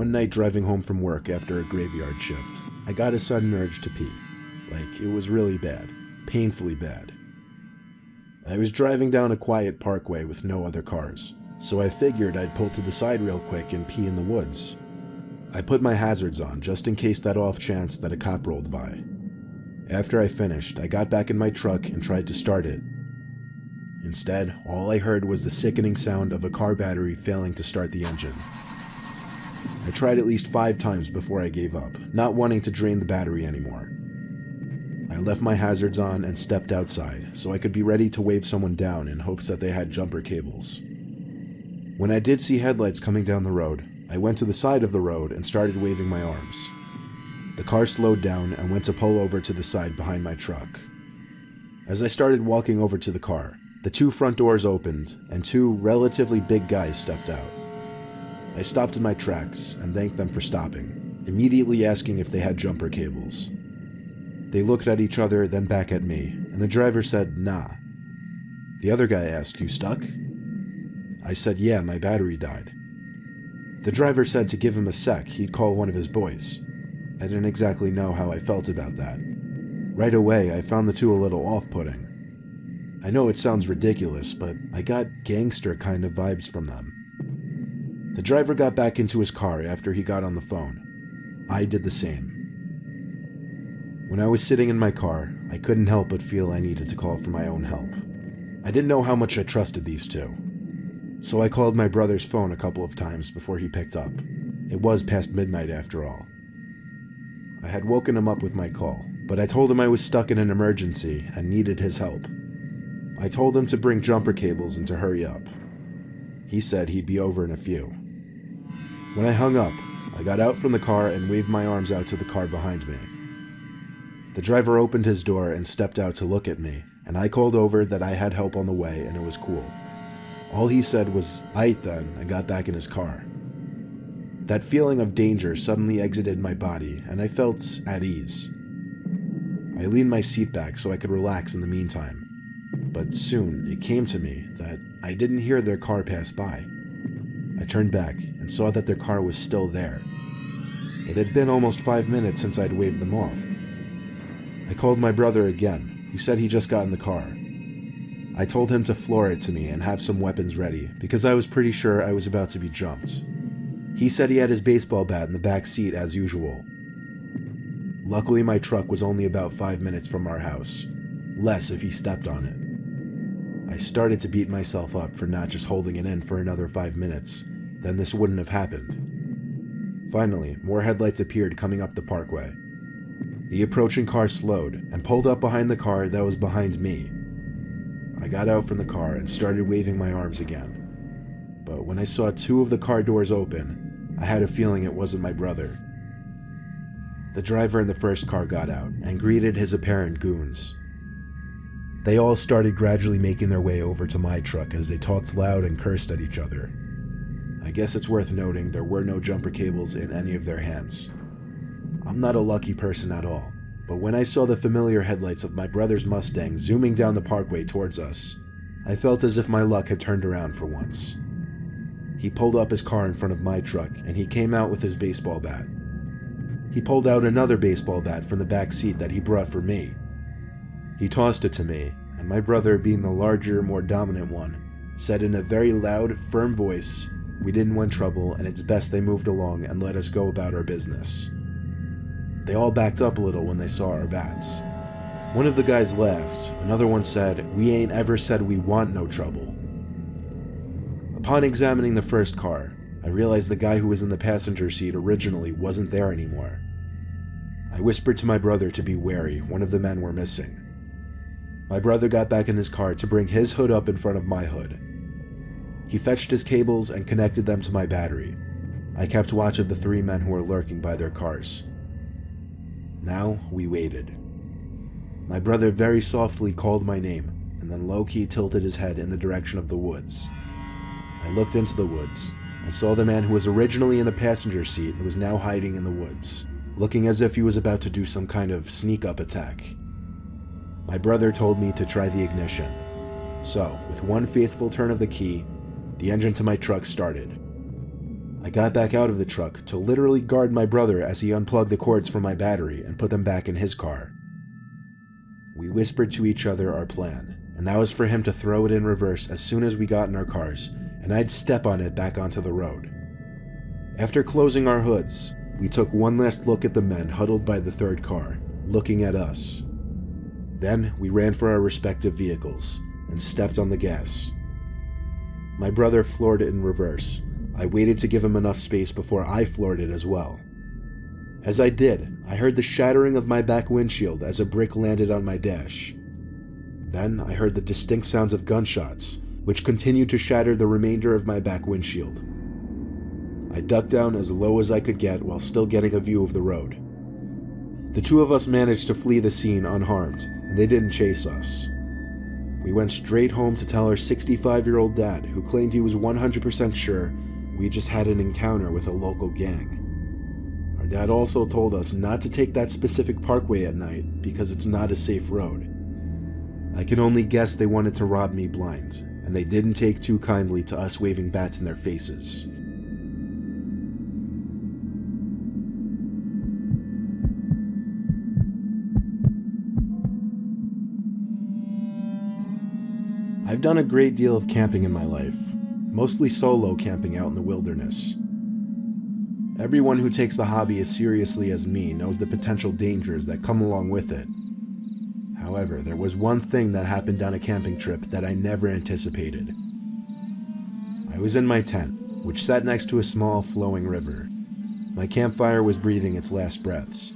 One night driving home from work after a graveyard shift, I got a sudden urge to pee. Like, it was really bad. Painfully bad. I was driving down a quiet parkway with no other cars, so I figured I'd pull to the side real quick and pee in the woods. I put my hazards on just in case that off chance that a cop rolled by. After I finished, I got back in my truck and tried to start it. Instead, all I heard was the sickening sound of a car battery failing to start the engine. I tried at least 5 times before I gave up, not wanting to drain the battery anymore. I left my hazards on and stepped outside so I could be ready to wave someone down in hopes that they had jumper cables. When I did see headlights coming down the road, I went to the side of the road and started waving my arms. The car slowed down and went to pull over to the side behind my truck. As I started walking over to the car, the 2 front doors opened and 2 relatively big guys stepped out. I stopped in my tracks and thanked them for stopping, immediately asking if they had jumper cables. They looked at each other, then back at me, and the driver said, "Nah." The other guy asked, "You stuck?" I said, "Yeah, my battery died." The driver said to give him a sec, he'd call one of his boys. I didn't exactly know how I felt about that. Right away, I found the 2 a little off-putting. I know it sounds ridiculous, but I got gangster kind of vibes from them. The driver got back into his car after he got on the phone. I did the same. When I was sitting in my car, I couldn't help but feel I needed to call for my own help. I didn't know how much I trusted these 2. So I called my brother's phone a couple of times before he picked up. It was past midnight after all. I had woken him up with my call, but I told him I was stuck in an emergency and needed his help. I told him to bring jumper cables and to hurry up. He said he'd be over in a few. When I hung up, I got out from the car and waved my arms out to the car behind me. The driver opened his door and stepped out to look at me, and I called over that I had help on the way and it was cool. All he said was, "Aight then," and got back in his car. That feeling of danger suddenly exited my body, and I felt at ease. I leaned my seat back so I could relax in the meantime. But soon it came to me that I didn't hear their car pass by. I turned back and saw that their car was still there. It had been almost 5 minutes since I'd waved them off. I called my brother again, who said he just got in the car. I told him to floor it to me and have some weapons ready, because I was pretty sure I was about to be jumped. He said he had his baseball bat in the back seat as usual. Luckily, my truck was only about 5 minutes from our house, less if he stepped on it. I started to beat myself up for not just holding it in for another 5 minutes, then this wouldn't have happened. Finally, more headlights appeared coming up the parkway. The approaching car slowed and pulled up behind the car that was behind me. I got out from the car and started waving my arms again. But when I saw 2 of the car doors open, I had a feeling it wasn't my brother. The driver in the first car got out and greeted his apparent goons. They all started gradually making their way over to my truck as they talked loud and cursed at each other. I guess it's worth noting there were no jumper cables in any of their hands. I'm not a lucky person at all, but when I saw the familiar headlights of my brother's Mustang zooming down the parkway towards us, I felt as if my luck had turned around for once. He pulled up his car in front of my truck and he came out with his baseball bat. He pulled out another baseball bat from the back seat that he brought for me. He tossed it to me, and my brother, being the larger, more dominant one, said in a very loud, firm voice, we didn't want trouble and it's best they moved along and let us go about our business. They all backed up a little when they saw our bats. One of the guys laughed, another one said, "We ain't ever said we want no trouble." Upon examining the first car, I realized the guy who was in the passenger seat originally wasn't there anymore. I whispered to my brother to be wary, one of the men were missing. My brother got back in his car to bring his hood up in front of my hood. He fetched his cables and connected them to my battery. I kept watch of the 3 men who were lurking by their cars. Now we waited. My brother very softly called my name, and then low-key tilted his head in the direction of the woods. I looked into the woods, and saw the man who was originally in the passenger seat and was now hiding in the woods, looking as if he was about to do some kind of sneak-up attack. My brother told me to try the ignition. So, with one faithful turn of the key, the engine to my truck started. I got back out of the truck to literally guard my brother as he unplugged the cords from my battery and put them back in his car. We whispered to each other our plan, and that was for him to throw it in reverse as soon as we got in our cars, and I'd step on it back onto the road. After closing our hoods, we took one last look at the men huddled by the third car, looking at us. Then we ran for our respective vehicles and stepped on the gas. My brother floored it in reverse. I waited to give him enough space before I floored it as well. As I did, I heard the shattering of my back windshield as a brick landed on my dash. Then I heard the distinct sounds of gunshots, which continued to shatter the remainder of my back windshield. I ducked down as low as I could get while still getting a view of the road. The two of us managed to flee the scene unharmed, and they didn't chase us. We went straight home to tell our 65-year-old dad, who claimed he was 100% sure we just had an encounter with a local gang. Our dad also told us not to take that specific parkway at night because it's not a safe road. I can only guess they wanted to rob me blind, and they didn't take too kindly to us waving bats in their faces. I've done a great deal of camping in my life, mostly solo camping out in the wilderness. Everyone who takes the hobby as seriously as me knows the potential dangers that come along with it. However, there was one thing that happened on a camping trip that I never anticipated. I was in my tent, which sat next to a small flowing river. My campfire was breathing its last breaths,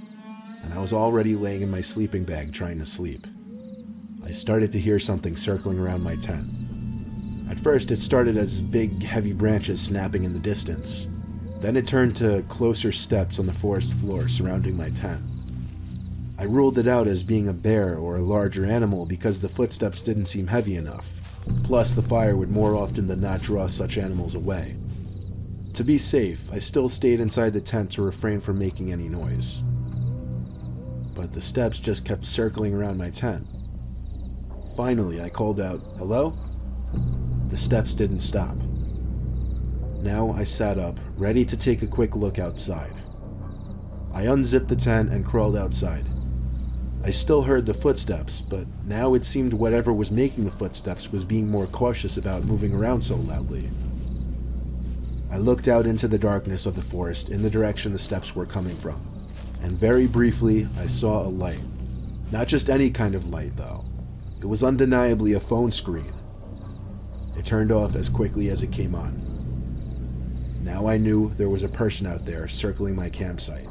and I was already laying in my sleeping bag trying to sleep. I started to hear something circling around my tent. At first, it started as big, heavy branches snapping in the distance. Then it turned to closer steps on the forest floor surrounding my tent. I ruled it out as being a bear or a larger animal because the footsteps didn't seem heavy enough. Plus, the fire would more often than not draw such animals away. To be safe, I still stayed inside the tent to refrain from making any noise. But the steps just kept circling around my tent. Finally, I called out, "Hello?" The steps didn't stop. Now I sat up, ready to take a quick look outside. I unzipped the tent and crawled outside. I still heard the footsteps, but now it seemed whatever was making the footsteps was being more cautious about moving around so loudly. I looked out into the darkness of the forest in the direction the steps were coming from, and very briefly I saw a light. Not just any kind of light, though. It was undeniably a phone screen. It turned off as quickly as it came on. Now I knew there was a person out there circling my campsite.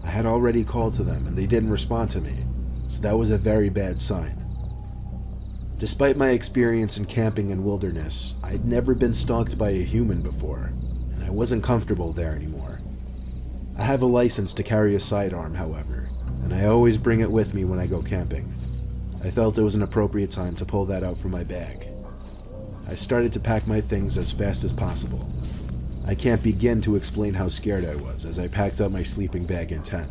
I had already called to them and they didn't respond to me, so that was a very bad sign. Despite my experience in camping and wilderness, I'd never been stalked by a human before, and I wasn't comfortable there anymore. I have a license to carry a sidearm, however, and I always bring it with me when I go camping. I felt it was an appropriate time to pull that out from my bag. I started to pack my things as fast as possible. I can't begin to explain how scared I was as I packed up my sleeping bag and tent.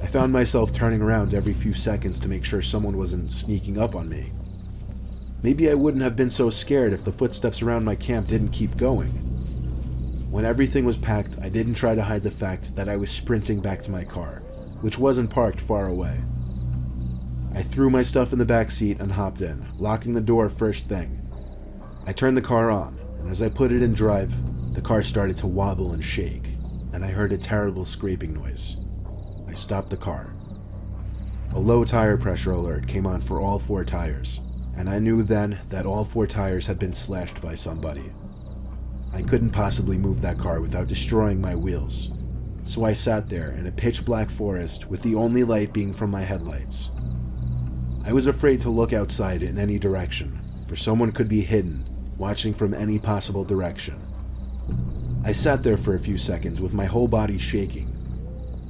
I found myself turning around every few seconds to make sure someone wasn't sneaking up on me. Maybe I wouldn't have been so scared if the footsteps around my camp didn't keep going. When everything was packed, I didn't try to hide the fact that I was sprinting back to my car, which wasn't parked far away. I threw my stuff in the back seat and hopped in, locking the door first thing. I turned the car on, and as I put it in drive, the car started to wobble and shake, and I heard a terrible scraping noise. I stopped the car. A low tire pressure alert came on for all 4 tires, and I knew then that all 4 tires had been slashed by somebody. I couldn't possibly move that car without destroying my wheels, so I sat there in a pitch-black forest with the only light being from my headlights. I was afraid to look outside in any direction, for someone could be hidden, watching from any possible direction. I sat there for a few seconds with my whole body shaking.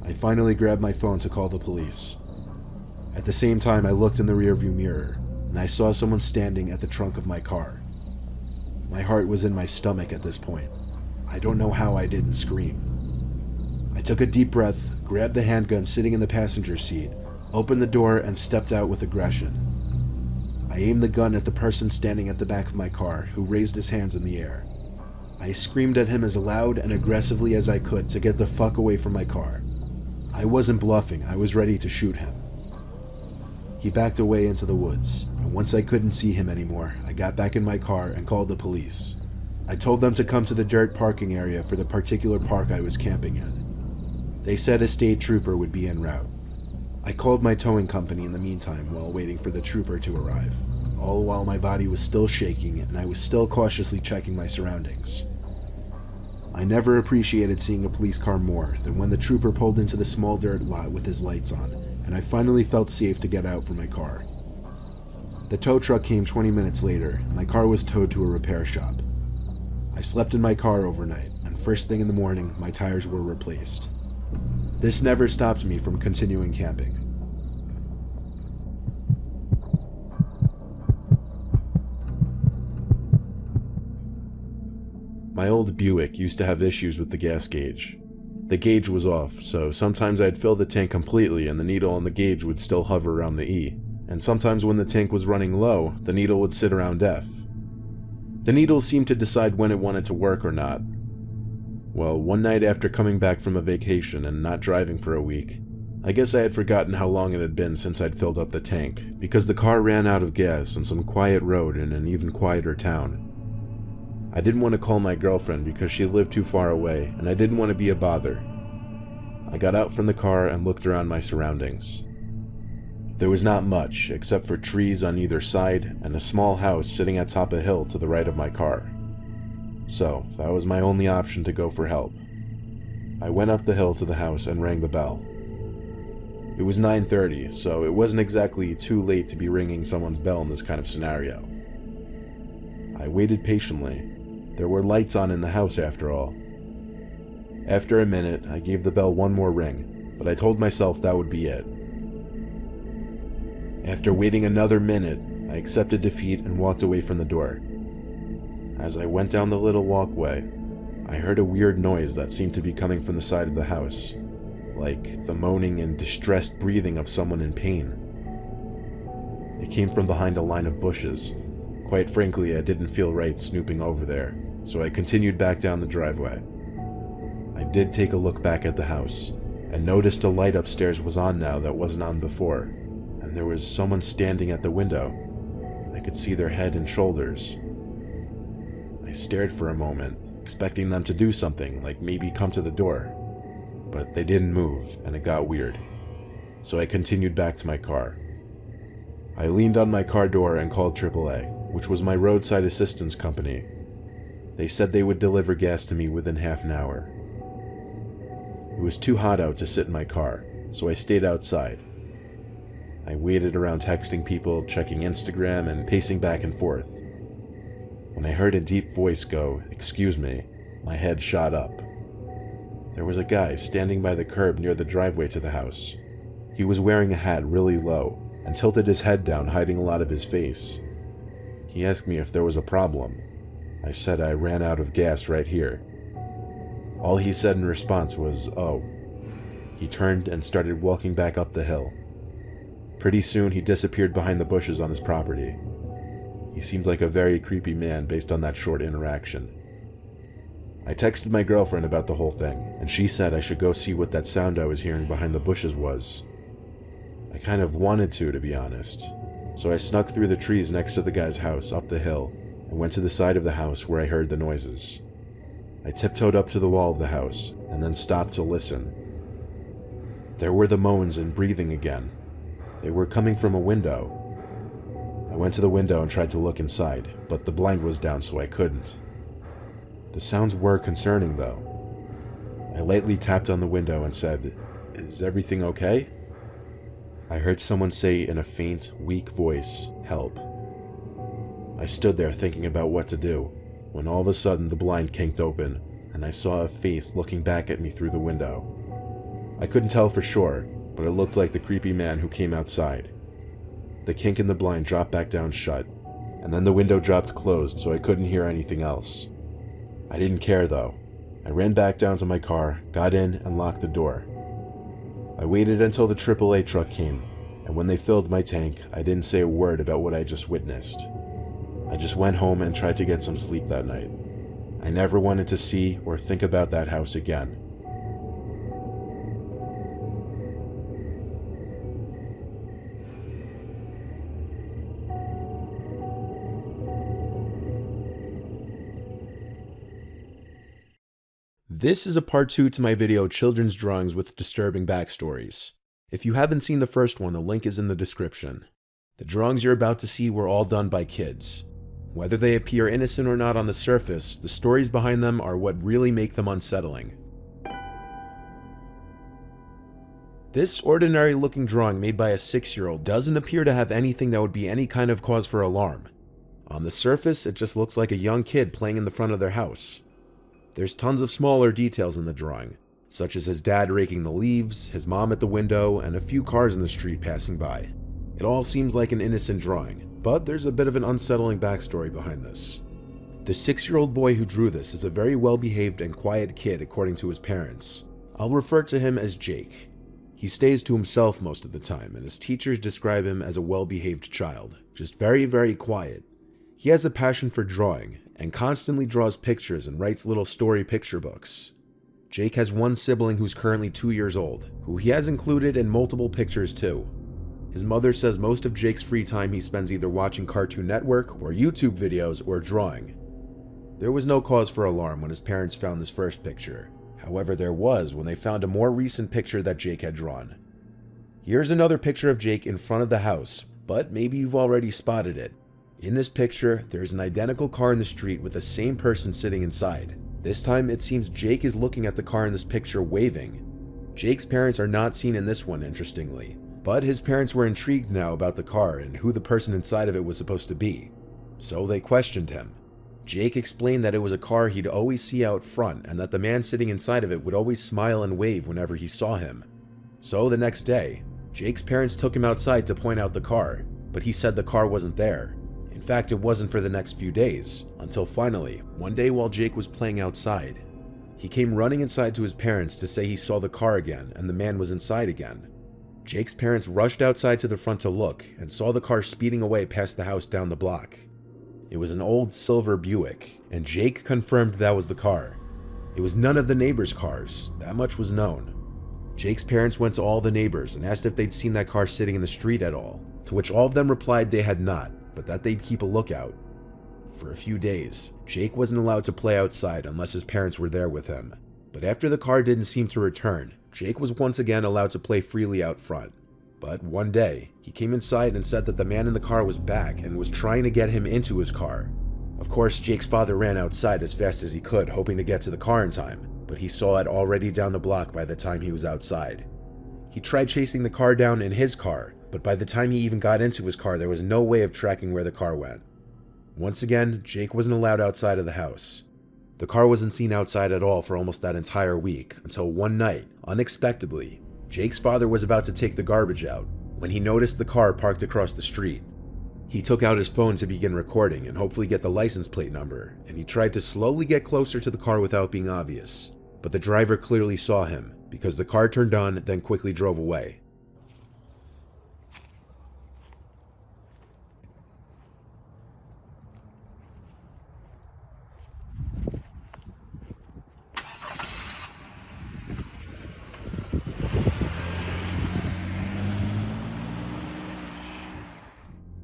I finally grabbed my phone to call the police. At the same time, I looked in the rearview mirror, and I saw someone standing at the trunk of my car. My heart was in my stomach at this point. I don't know how I didn't scream. I took a deep breath, grabbed the handgun sitting in the passenger seat, opened the door, and stepped out with aggression. I aimed the gun at the person standing at the back of my car, who raised his hands in the air. I I screamed at him as loud and aggressively as I could to get the fuck away from my car. I wasn't bluffing, I was ready to shoot him. He backed away into the woods, and once I couldn't see him anymore, I got back in my car and called the police. I told them to come to the dirt parking area for the particular park I was camping in. They said a state trooper would be en route. I called my towing company in the meantime while waiting for the trooper to arrive, all while my body was still shaking and I was still cautiously checking my surroundings. I never appreciated seeing a police car more than when the trooper pulled into the small dirt lot with his lights on, and I finally felt safe to get out from my car. The tow truck came 20 minutes later, and my car was towed to a repair shop. I slept in my car overnight, and first thing in the morning, my tires were replaced. This never stopped me from continuing camping. My old Buick used to have issues with the gas gauge. The gauge was off, so sometimes I'd fill the tank completely and the needle on the gauge would still hover around the E, and sometimes when the tank was running low, the needle would sit around F. The needle seemed to decide when it wanted to work or not. Well, one night after coming back from a vacation and not driving for a week, I guess I had forgotten how long it had been since I'd filled up the tank, because the car ran out of gas on some quiet road in an even quieter town. I didn't want to call my girlfriend because she lived too far away, and I didn't want to be a bother. I got out from the car and looked around my surroundings. There was not much, except for trees on either side and a small house sitting atop a hill to the right of my car. So, that was my only option to go for help. I went up the hill to the house and rang the bell. It was 9:30, so it wasn't exactly too late to be ringing someone's bell in this kind of scenario. I waited patiently. There were lights on in the house after all. After a minute, I gave the bell one more ring, but I told myself that would be it. After waiting another minute, I accepted defeat and walked away from the door. As I went down the little walkway, I heard a weird noise that seemed to be coming from the side of the house, like the moaning and distressed breathing of someone in pain. It came from behind a line of bushes. Quite frankly, I didn't feel right snooping over there, so I continued back down the driveway. I did take a look back at the house, and noticed a light upstairs was on now that wasn't on before, and there was someone standing at the window. I could see their head and shoulders. I stared for a moment, expecting them to do something, like maybe come to the door. But they didn't move, and it got weird. So I continued back to my car. I leaned on my car door and called AAA, which was my roadside assistance company. They said they would deliver gas to me within half an hour. It was too hot out to sit in my car, so I stayed outside. I waited around texting people, checking Instagram, and pacing back and forth. When I heard a deep voice go, "Excuse me," my head shot up. There was a guy standing by the curb near the driveway to the house. He was wearing a hat really low, and tilted his head down, hiding a lot of his face. He asked me if there was a problem. I said I ran out of gas right here. All he said in response was, "Oh." He turned and started walking back up the hill. Pretty soon he disappeared behind the bushes on his property. He seemed like a very creepy man based on that short interaction. I texted my girlfriend about the whole thing, and she said I should go see what that sound I was hearing behind the bushes was. I kind of wanted to be honest. So I snuck through the trees next to the guy's house up the hill and went to the side of the house where I heard the noises. I tiptoed up to the wall of the house and then stopped to listen. There were the moans and breathing again. They were coming from a window. I went to the window and tried to look inside, but the blind was down so I couldn't. The sounds were concerning though. I lightly tapped on the window and said, "Is everything okay?" I heard someone say in a faint, weak voice, "Help." I stood there thinking about what to do, when all of a sudden the blind kinked open, and I saw a face looking back at me through the window. I couldn't tell for sure, but it looked like the creepy man who came outside. The kink in the blind dropped back down shut, and then the window dropped closed so I couldn't hear anything else. I didn't care though. I ran back down to my car, got in, and locked the door. I waited until the AAA truck came, and when they filled my tank, I didn't say a word about what I just witnessed. I just went home and tried to get some sleep that night. I never wanted to see or think about that house again. This is a part 2 to my video Children's Drawings with Disturbing Backstories. If you haven't seen the first one, the link is in the description. The drawings you're about to see were all done by kids. Whether they appear innocent or not on the surface, the stories behind them are what really make them unsettling. This ordinary looking drawing made by a 6-year-old doesn't appear to have anything that would be any kind of cause for alarm. On the surface, it just looks like a young kid playing in the front of their house. There's tons of smaller details in the drawing, such as his dad raking the leaves, his mom at the window, and a few cars in the street passing by. It all seems like an innocent drawing, but there's a bit of an unsettling backstory behind this. The 6-year-old boy who drew this is a very well-behaved and quiet kid according to his parents. I'll refer to him as Jake. He stays to himself most of the time, and his teachers describe him as a well-behaved child, just very, very quiet. He has a passion for drawing, and constantly draws pictures and writes little story picture books. Jake has one sibling who's currently 2 years old, who he has included in multiple pictures too. His mother says most of Jake's free time he spends either watching Cartoon Network or YouTube videos or drawing. There was no cause for alarm when his parents found this first picture. However, there was when they found a more recent picture that Jake had drawn. Here's another picture of Jake in front of the house, but maybe you've already spotted it. In this picture, there is an identical car in the street with the same person sitting inside. This time, it seems Jake is looking at the car in this picture waving. Jake's parents are not seen in this one, interestingly, but his parents were intrigued now about the car and who the person inside of it was supposed to be. So they questioned him. Jake explained that it was a car he'd always see out front and that the man sitting inside of it would always smile and wave whenever he saw him. So the next day, Jake's parents took him outside to point out the car, but he said the car wasn't there. In fact, it wasn't for the next few days, until finally, one day while Jake was playing outside, he came running inside to his parents to say he saw the car again and the man was inside again. Jake's parents rushed outside to the front to look and saw the car speeding away past the house down the block. It was an old silver Buick, and Jake confirmed that was the car. It was none of the neighbors' cars, that much was known. Jake's parents went to all the neighbors and asked if they'd seen that car sitting in the street at all, to which all of them replied they had not, but that they'd keep a lookout. For a few days, Jake wasn't allowed to play outside unless his parents were there with him. But after the car didn't seem to return, Jake was once again allowed to play freely out front. But one day, he came inside and said that the man in the car was back and was trying to get him into his car. Of course, Jake's father ran outside as fast as he could, hoping to get to the car in time, but he saw it already down the block by the time he was outside. He tried chasing the car down in his car, but by the time he even got into his car, there was no way of tracking where the car went. Once again, Jake wasn't allowed outside of the house. The car wasn't seen outside at all for almost that entire week, until one night, unexpectedly, Jake's father was about to take the garbage out when he noticed the car parked across the street. He took out his phone to begin recording and hopefully get the license plate number, and he tried to slowly get closer to the car without being obvious. But the driver clearly saw him, because the car turned on, then quickly drove away.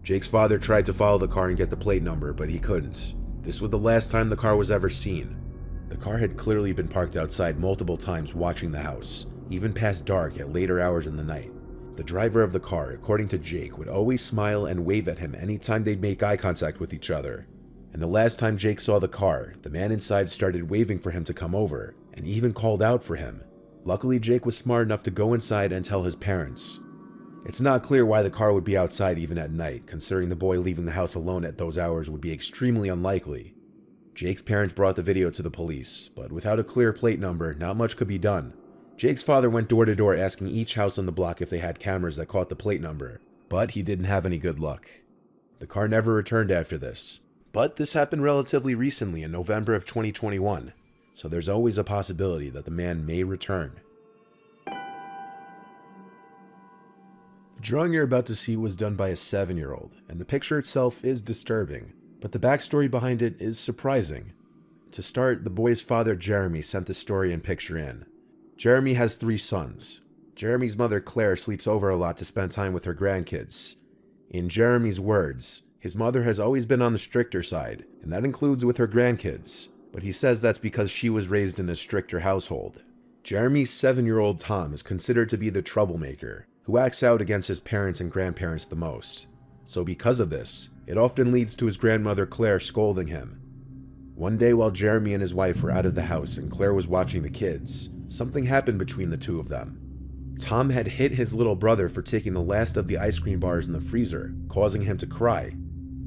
Jake's father tried to follow the car and get the plate number, but he couldn't. This was the last time the car was ever seen. The car had clearly been parked outside multiple times watching the house, even past dark at later hours in the night. The driver of the car, according to Jake, would always smile and wave at him anytime they'd make eye contact with each other. And the last time Jake saw the car, the man inside started waving for him to come over, and even called out for him. Luckily, Jake was smart enough to go inside and tell his parents. It's not clear why the car would be outside even at night, considering the boy leaving the house alone at those hours would be extremely unlikely. Jake's parents brought the video to the police, but without a clear plate number, not much could be done. Jake's father went door to door asking each house on the block if they had cameras that caught the plate number, but he didn't have any good luck. The car never returned after this, but this happened relatively recently in November of 2021, so there's always a possibility that the man may return. The drawing you're about to see was done by a 7-year-old, and the picture itself is disturbing, but the backstory behind it is surprising. To start, the boy's father, Jeremy, sent the story and picture in. Jeremy has 3 sons. Jeremy's mother, Claire, sleeps over a lot to spend time with her grandkids. In Jeremy's words, his mother has always been on the stricter side, and that includes with her grandkids, but he says that's because she was raised in a stricter household. Jeremy's 7-year-old Tom is considered to be the troublemaker, who acts out against his parents and grandparents the most. So because of this, it often leads to his grandmother Claire scolding him. One day while Jeremy and his wife were out of the house and Claire was watching the kids, something happened between the two of them. Tom had hit his little brother for taking the last of the ice cream bars in the freezer, causing him to cry.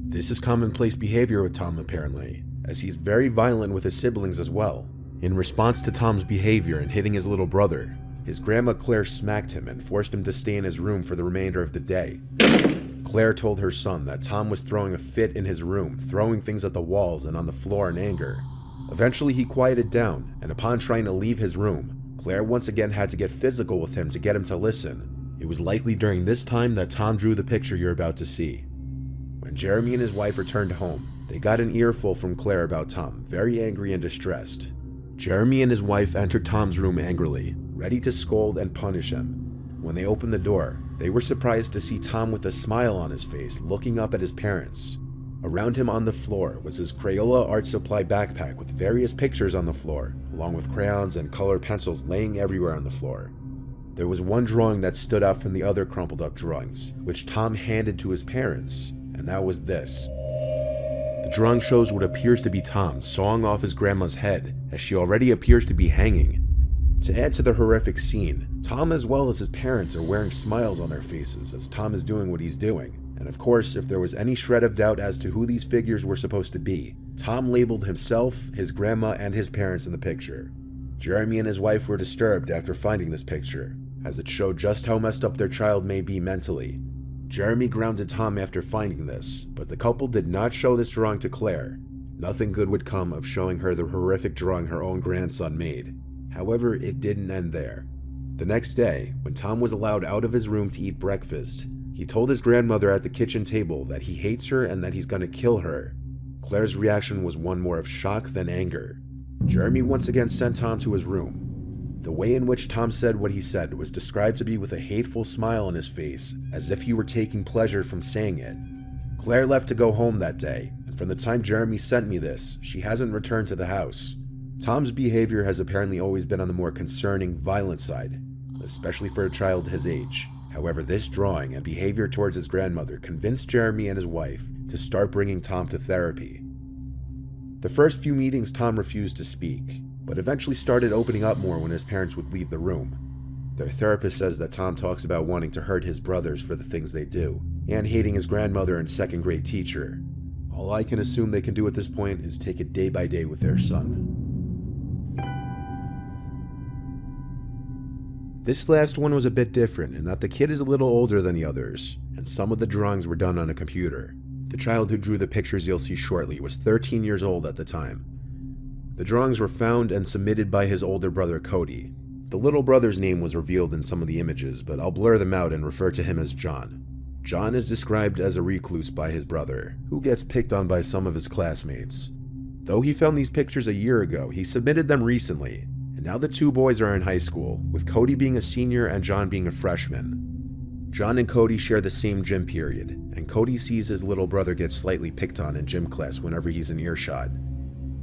This is commonplace behavior with Tom apparently, as he's very violent with his siblings as well. In response to Tom's behavior and hitting his little brother, his grandma Claire smacked him and forced him to stay in his room for the remainder of the day. Claire told her son that Tom was throwing a fit in his room, throwing things at the walls and on the floor in anger. Eventually he quieted down, and upon trying to leave his room, Claire once again had to get physical with him to get him to listen. It was likely during this time that Tom drew the picture you're about to see. When Jeremy and his wife returned home, they got an earful from Claire about Tom, very angry and distressed. Jeremy and his wife entered Tom's room angrily, ready to scold and punish him. When they opened the door, they were surprised to see Tom with a smile on his face, looking up at his parents. Around him on the floor was his Crayola art supply backpack with various pictures on the floor, along with crayons and colored pencils laying everywhere on the floor. There was one drawing that stood out from the other crumpled up drawings, which Tom handed to his parents, and that was this. The drawing shows what appears to be Tom sawing off his grandma's head, as she already appears to be hanging. To add to the horrific scene, Tom as well as his parents are wearing smiles on their faces as Tom is doing what he's doing. And of course, if there was any shred of doubt as to who these figures were supposed to be, Tom labeled himself, his grandma, and his parents in the picture. Jeremy and his wife were disturbed after finding this picture, as it showed just how messed up their child may be mentally. Jeremy grounded Tom after finding this, but the couple did not show this drawing to Claire. Nothing good would come of showing her the horrific drawing her own grandson made. However, it didn't end there. The next day, when Tom was allowed out of his room to eat breakfast, he told his grandmother at the kitchen table that he hates her and that he's gonna kill her. Claire's reaction was one more of shock than anger. Jeremy once again sent Tom to his room. The way in which Tom said what he said was described to be with a hateful smile on his face, as if he were taking pleasure from saying it. Claire left to go home that day, and from the time Jeremy sent me this, she hasn't returned to the house. Tom's behavior has apparently always been on the more concerning, violent side, especially for a child his age. However, this drawing and behavior towards his grandmother convinced Jeremy and his wife to start bringing Tom to therapy. The first few meetings Tom refused to speak, but eventually started opening up more when his parents would leave the room. Their therapist says that Tom talks about wanting to hurt his brothers for the things they do, and hating his grandmother and second-grade teacher. All I can assume they can do at this point is take it day by day with their son. This last one was a bit different in that the kid is a little older than the others, and some of the drawings were done on a computer. The child who drew the pictures you'll see shortly was 13 years old at the time. The drawings were found and submitted by his older brother Cody. The little brother's name was revealed in some of the images, but I'll blur them out and refer to him as John. John is described as a recluse by his brother, who gets picked on by some of his classmates. Though he found these pictures a year ago, he submitted them recently. And now the two boys are in high school, with Cody being a senior and John being a freshman. John and Cody share the same gym period, and Cody sees his little brother get slightly picked on in gym class whenever he's in earshot.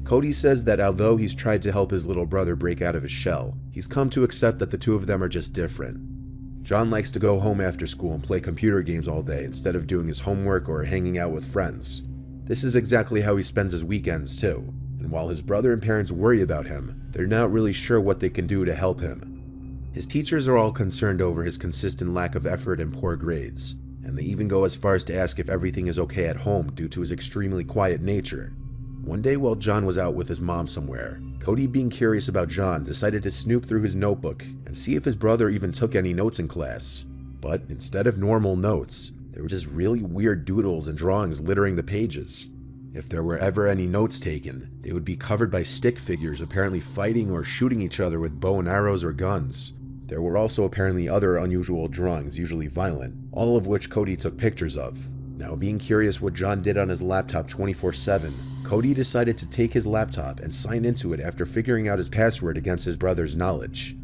Cody says that although he's tried to help his little brother break out of his shell, he's come to accept that the two of them are just different. John likes to go home after school and play computer games all day instead of doing his homework or hanging out with friends. This is exactly how he spends his weekends too. And while his brother and parents worry about him, they're not really sure what they can do to help him. His teachers are all concerned over his consistent lack of effort and poor grades, and they even go as far as to ask if everything is okay at home due to his extremely quiet nature. One day while John was out with his mom somewhere, Cody, being curious about John, decided to snoop through his notebook and see if his brother even took any notes in class. But instead of normal notes, there were just really weird doodles and drawings littering the pages. If there were ever any notes taken, they would be covered by stick figures apparently fighting or shooting each other with bow and arrows or guns. There were also apparently other unusual drawings, usually violent, all of which Cody took pictures of. Now, being curious what John did on his laptop 24/7, Cody decided to take his laptop and sign into it after figuring out his password against his brother's knowledge.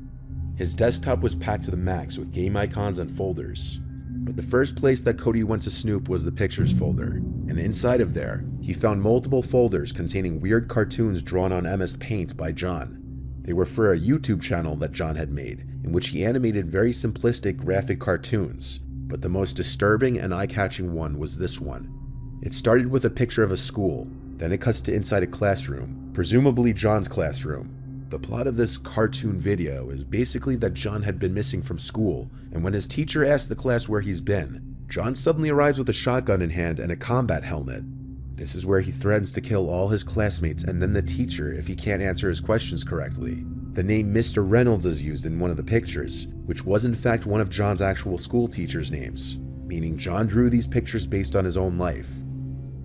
His desktop was packed to the max with game icons and folders. But the first place that Cody went to snoop was the pictures folder, and inside of there, he found multiple folders containing weird cartoons drawn on MS Paint by John. They were for a YouTube channel that John had made, in which he animated very simplistic graphic cartoons, but the most disturbing and eye-catching one was this one. It started with a picture of a school, then it cuts to inside a classroom, presumably John's classroom. The plot of this cartoon video is basically that John had been missing from school, and when his teacher asked the class where he's been, John suddenly arrives with a shotgun in hand and a combat helmet. This is where he threatens to kill all his classmates and then the teacher if he can't answer his questions correctly. The name Mr. Reynolds is used in one of the pictures, which was in fact one of John's actual school teachers' names, meaning John drew these pictures based on his own life.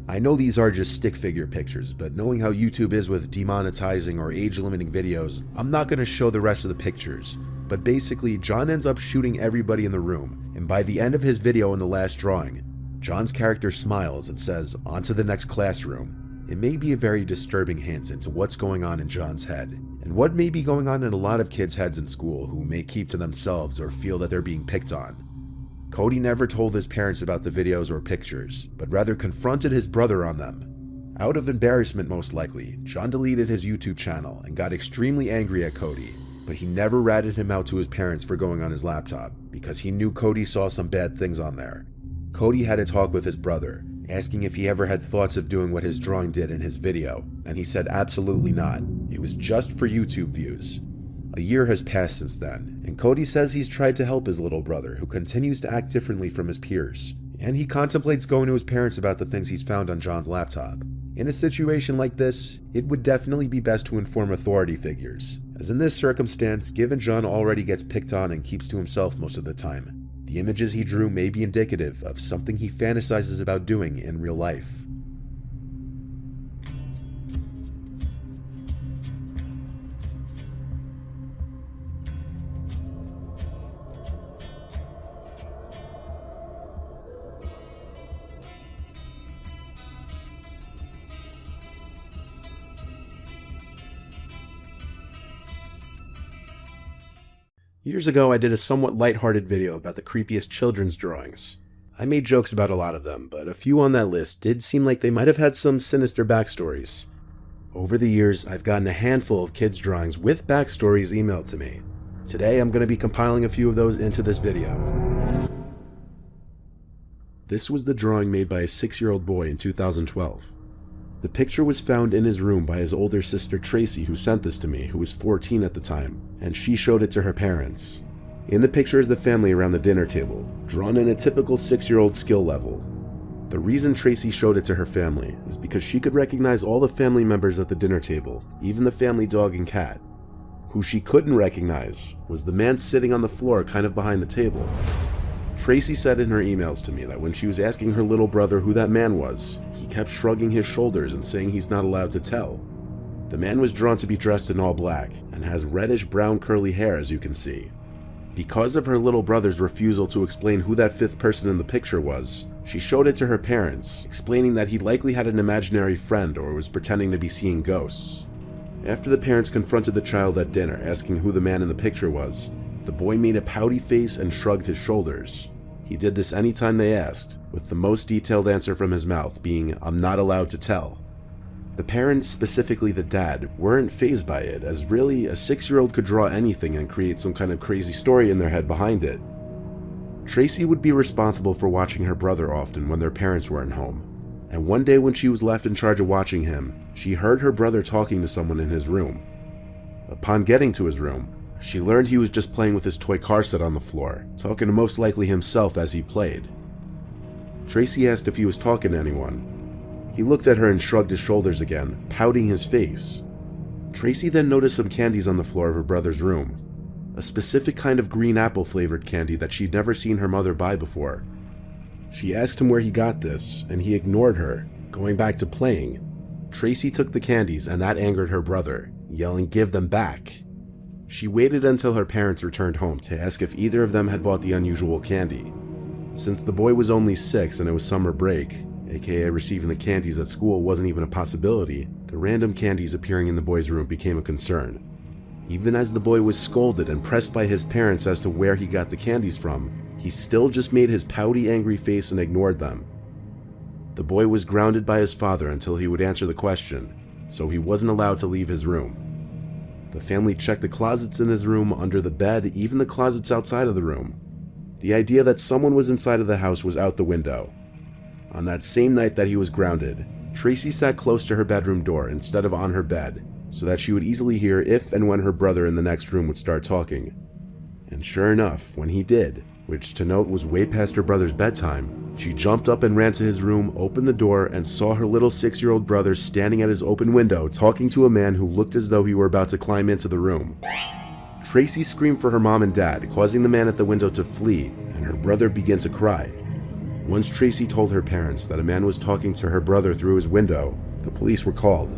I know these are just stick figure pictures, but knowing how YouTube is with demonetizing or age-limiting videos, I'm not going to show the rest of the pictures. But basically, John ends up shooting everybody in the room, and by the end of his video in the last drawing, John's character smiles and says, "On to the next classroom." It may be a very disturbing hint into what's going on in John's head, and what may be going on in a lot of kids' heads in school who may keep to themselves or feel that they're being picked on. Cody never told his parents about the videos or pictures, but rather confronted his brother on them. Out of embarrassment most likely, John deleted his YouTube channel and got extremely angry at Cody, but he never ratted him out to his parents for going on his laptop, because he knew Cody saw some bad things on there. Cody had a talk with his brother, asking if he ever had thoughts of doing what his drawing did in his video, and he said absolutely not. It was just for YouTube views. A year has passed since then, and Cody says he's tried to help his little brother, who continues to act differently from his peers, and he contemplates going to his parents about the things he's found on John's laptop. In a situation like this, it would definitely be best to inform authority figures, as in this circumstance, given John already gets picked on and keeps to himself most of the time, the images he drew may be indicative of something he fantasizes about doing in real life. Years ago, I did a somewhat lighthearted video about the creepiest children's drawings. I made jokes about a lot of them, but a few on that list did seem like they might have had some sinister backstories. Over the years, I've gotten a handful of kids' drawings with backstories emailed to me. Today, I'm going to be compiling a few of those into this video. This was the drawing made by a 6-year-old boy in 2012. The picture was found in his room by his older sister Tracy, who sent this to me, who was 14 at the time, and she showed it to her parents. In the picture is the family around the dinner table, drawn in a typical 6-year-old skill level. The reason Tracy showed it to her family is because she could recognize all the family members at the dinner table, even the family dog and cat. Who she couldn't recognize was the man sitting on the floor kind of behind the table. Tracy said in her emails to me that when she was asking her little brother who that man was, he kept shrugging his shoulders and saying he's not allowed to tell. The man was drawn to be dressed in all black and has reddish-brown curly hair, as you can see. Because of her little brother's refusal to explain who that fifth person in the picture was, she showed it to her parents, explaining that he likely had an imaginary friend or was pretending to be seeing ghosts. After the parents confronted the child at dinner asking who the man in the picture was, the boy made a pouty face and shrugged his shoulders. He did this anytime they asked, with the most detailed answer from his mouth being, "I'm not allowed to tell." The parents, specifically the dad, weren't fazed by it, as really a 6-year-old could draw anything and create some kind of crazy story in their head behind it. Tracy would be responsible for watching her brother often when their parents weren't home, and one day when she was left in charge of watching him, she heard her brother talking to someone in his room. Upon getting to his room, she learned he was just playing with his toy car set on the floor, talking to most likely himself as he played. Tracy asked if he was talking to anyone. He looked at her and shrugged his shoulders again, pouting his face. Tracy then noticed some candies on the floor of her brother's room, a specific kind of green apple flavored candy that she'd never seen her mother buy before. She asked him where he got this, and he ignored her, going back to playing. Tracy took the candies, and that angered her brother, yelling, "Give them back." She waited until her parents returned home to ask if either of them had bought the unusual candy. Since the boy was only 6 and it was summer break, aka receiving the candies at school, wasn't even a possibility, the random candies appearing in the boy's room became a concern. Even as the boy was scolded and pressed by his parents as to where he got the candies from, he still just made his pouty, angry face and ignored them. The boy was grounded by his father until he would answer the question, so he wasn't allowed to leave his room. The family checked the closets in his room, under the bed, even the closets outside of the room. The idea that someone was inside of the house was out the window. On that same night that he was grounded, Tracy sat close to her bedroom door instead of on her bed, so that she would easily hear if and when her brother in the next room would start talking. And sure enough, when he did, which to note was way past her brother's bedtime, she jumped up and ran to his room, opened the door, and saw her little 6-year-old brother standing at his open window talking to a man who looked as though he were about to climb into the room. Tracy screamed for her mom and dad, causing the man at the window to flee, and her brother began to cry. Once Tracy told her parents that a man was talking to her brother through his window, the police were called.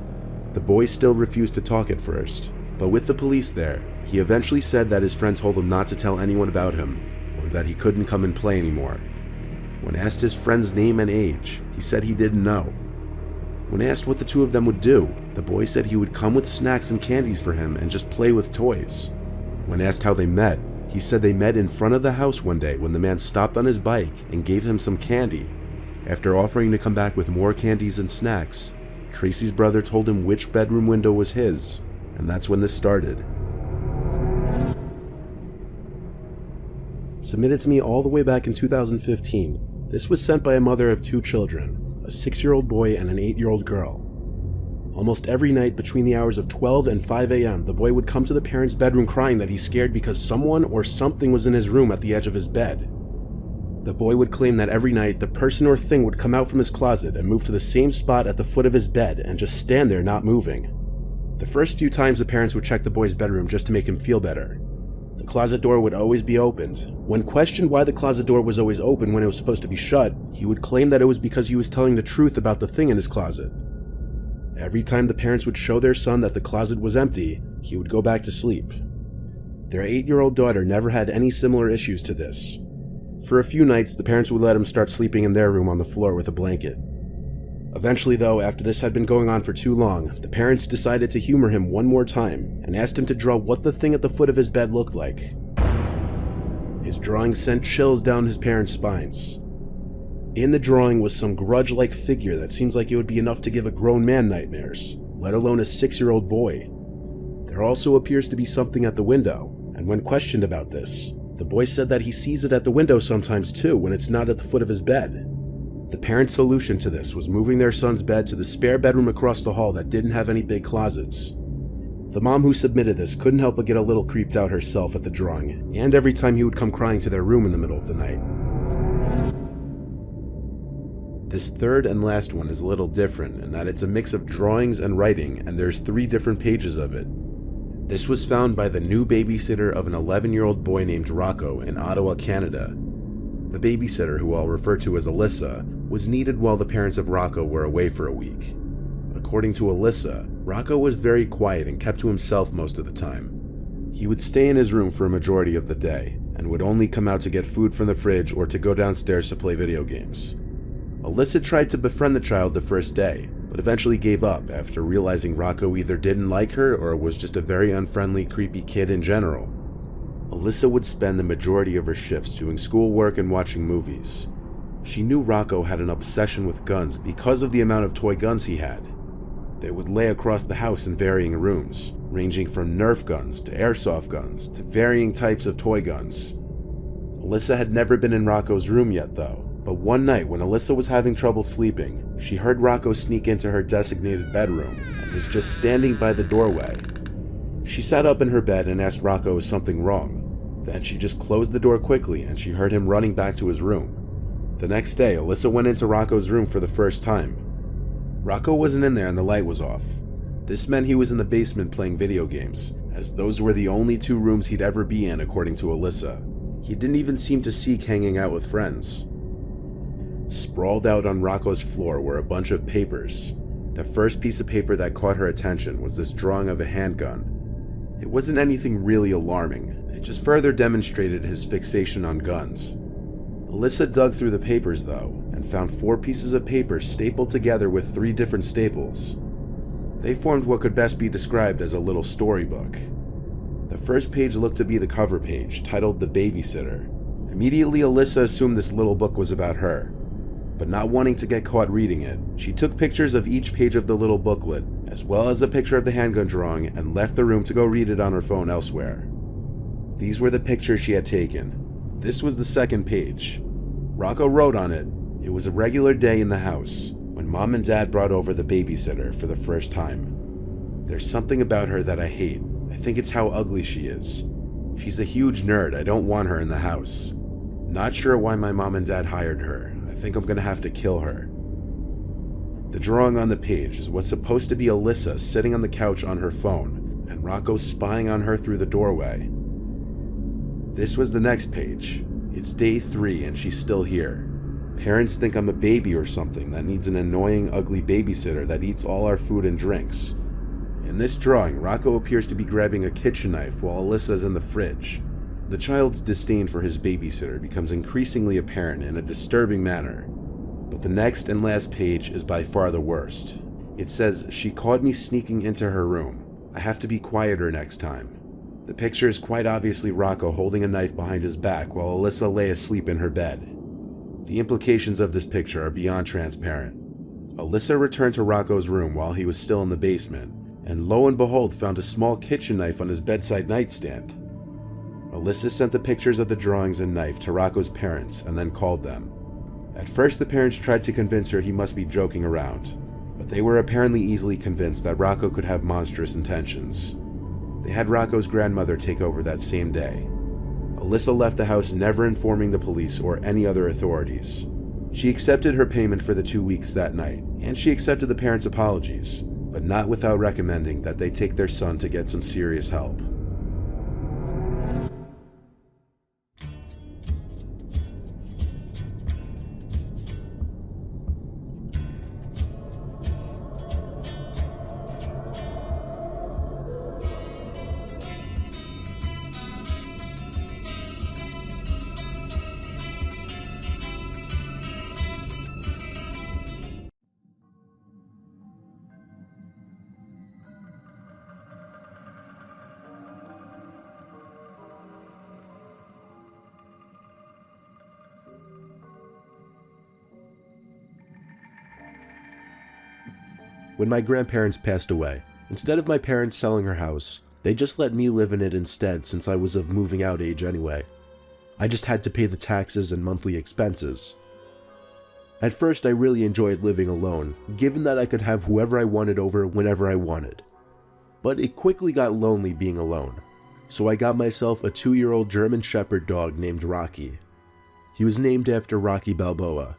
The boy still refused to talk at first, but with the police there, he eventually said that his friend told him not to tell anyone about him, or that he couldn't come and play anymore. When asked his friend's name and age, he said he didn't know. When asked what the two of them would do, the boy said he would come with snacks and candies for him and just play with toys. When asked how they met, he said they met in front of the house one day when the man stopped on his bike and gave him some candy. After offering to come back with more candies and snacks, Tracy's brother told him which bedroom window was his, and that's when this started. Submitted to me all the way back in 2015, this was sent by a mother of 2 children, a 6-year-old boy and an 8-year-old girl. Almost every night between the hours of 12 and 5 a.m., the boy would come to the parents' bedroom crying that he's scared because someone or something was in his room at the edge of his bed. The boy would claim that every night the person or thing would come out from his closet and move to the same spot at the foot of his bed and just stand there not moving. The first few times the parents would check the boy's bedroom just to make him feel better. The closet door would always be opened. When questioned why the closet door was always open when it was supposed to be shut, he would claim that it was because he was telling the truth about the thing in his closet. Every time the parents would show their son that the closet was empty, he would go back to sleep. Their 8-year-old daughter never had any similar issues to this. For a few nights, the parents would let him start sleeping in their room on the floor with a blanket. Eventually though, after this had been going on for too long, the parents decided to humor him one more time and asked him to draw what the thing at the foot of his bed looked like. His drawing sent chills down his parents' spines. In the drawing was some grudge-like figure that seems like it would be enough to give a grown man nightmares, let alone a 6-year-old boy. There also appears to be something at the window, and when questioned about this, the boy said that he sees it at the window sometimes too when it's not at the foot of his bed. The parents' solution to this was moving their son's bed to the spare bedroom across the hall that didn't have any big closets. The mom who submitted this couldn't help but get a little creeped out herself at the drawing, and every time he would come crying to their room in the middle of the night. This third and last one is a little different in that it's a mix of drawings and writing, and there's 3 different pages of it. This was found by the new babysitter of an 11-year-old boy named Rocco in Ottawa, Canada. The babysitter, who I'll refer to as Alyssa, was needed while the parents of Rocco were away for a week. According to Alyssa, Rocco was very quiet and kept to himself most of the time. He would stay in his room for a majority of the day, and would only come out to get food from the fridge or to go downstairs to play video games. Alyssa tried to befriend the child the first day, but eventually gave up after realizing Rocco either didn't like her or was just a very unfriendly, creepy kid in general. Alyssa would spend the majority of her shifts doing schoolwork and watching movies. She knew Rocco had an obsession with guns because of the amount of toy guns he had. They would lay across the house in varying rooms, ranging from Nerf guns to airsoft guns to varying types of toy guns. Alyssa had never been in Rocco's room yet though, but one night when Alyssa was having trouble sleeping, she heard Rocco sneak into her designated bedroom and was just standing by the doorway. She sat up in her bed and asked Rocco if something wrong. Then she just closed the door quickly and she heard him running back to his room. The next day, Alyssa went into Rocco's room for the first time. Rocco wasn't in there and the light was off. This meant he was in the basement playing video games, as those were the only 2 rooms he'd ever be in according to Alyssa. He didn't even seem to seek hanging out with friends. Sprawled out on Rocco's floor were a bunch of papers. The first piece of paper that caught her attention was this drawing of a handgun. It wasn't anything really alarming, it just further demonstrated his fixation on guns. Alyssa dug through the papers though, and found 4 pieces of paper stapled together with 3 different staples. They formed what could best be described as a little storybook. The first page looked to be the cover page, titled The Babysitter. Immediately, Alyssa assumed this little book was about her. But not wanting to get caught reading it, she took pictures of each page of the little booklet, as well as a picture of the handgun drawing, and left the room to go read it on her phone elsewhere. These were the pictures she had taken. This was the second page. Rocco wrote on it, "It was a regular day in the house, when Mom and Dad brought over the babysitter for the first time. There's something about her that I hate. I think it's how ugly she is. She's a huge nerd. I don't want her in the house. Not sure why my mom and dad hired her. I think I'm gonna have to kill her." The drawing on the page is what's supposed to be Alyssa sitting on the couch on her phone, and Rocco spying on her through the doorway. This was the next page. It's day 3 and she's still here. Parents think I'm a baby or something that needs an annoying, ugly babysitter that eats all our food and drinks. In this drawing, Rocco appears to be grabbing a kitchen knife while Alyssa's in the fridge. The child's disdain for his babysitter becomes increasingly apparent in a disturbing manner. But the next and last page is by far the worst. It says, "She caught me sneaking into her room. I have to be quieter next time." The picture is quite obviously Rocco holding a knife behind his back while Alyssa lay asleep in her bed. The implications of this picture are beyond transparent. Alyssa returned to Rocco's room while he was still in the basement, and lo and behold found a small kitchen knife on his bedside nightstand. Alyssa sent the pictures of the drawings and knife to Rocco's parents and then called them. At first, the parents tried to convince her he must be joking around, but they were apparently easily convinced that Rocco could have monstrous intentions. They had Rocco's grandmother take over that same day. Alyssa left the house never informing the police or any other authorities. She accepted her payment for the 2 weeks that night, and she accepted the parents' apologies, but not without recommending that they take their son to get some serious help. When my grandparents passed away, instead of my parents selling her house, they just let me live in it instead since I was of moving out age anyway. I just had to pay the taxes and monthly expenses. At first, I really enjoyed living alone, given that I could have whoever I wanted over whenever I wanted. But it quickly got lonely being alone, so I got myself a 2-year-old German Shepherd dog named Rocky. He was named after Rocky Balboa.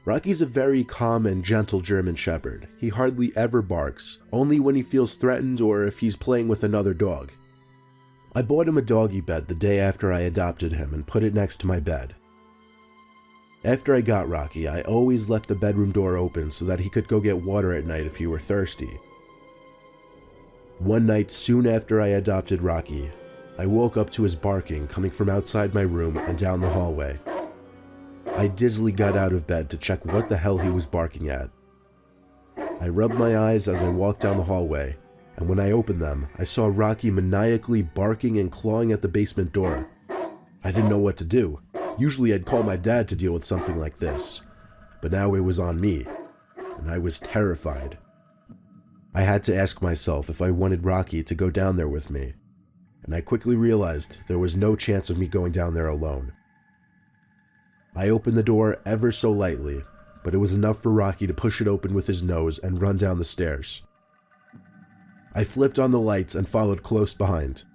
Rocky's a very calm and gentle German Shepherd. He hardly ever barks, only when he feels threatened or if he's playing with another dog. I bought him a doggy bed the day after I adopted him and put it next to my bed. After I got Rocky, I always left the bedroom door open so that he could go get water at night if he were thirsty. One night soon after I adopted Rocky, I woke up to his barking coming from outside my room and down the hallway. I dizzily got out of bed to check what the hell he was barking at. I rubbed my eyes as I walked down the hallway, and when I opened them, I saw Rocky maniacally barking and clawing at the basement door. I didn't know what to do. Usually I'd call my dad to deal with something like this, but now it was on me, and I was terrified. I had to ask myself if I wanted Rocky to go down there with me, and I quickly realized there was no chance of me going down there alone. I opened the door ever so lightly, but it was enough for Rocky to push it open with his nose and run down the stairs. I flipped on the lights and followed close behind.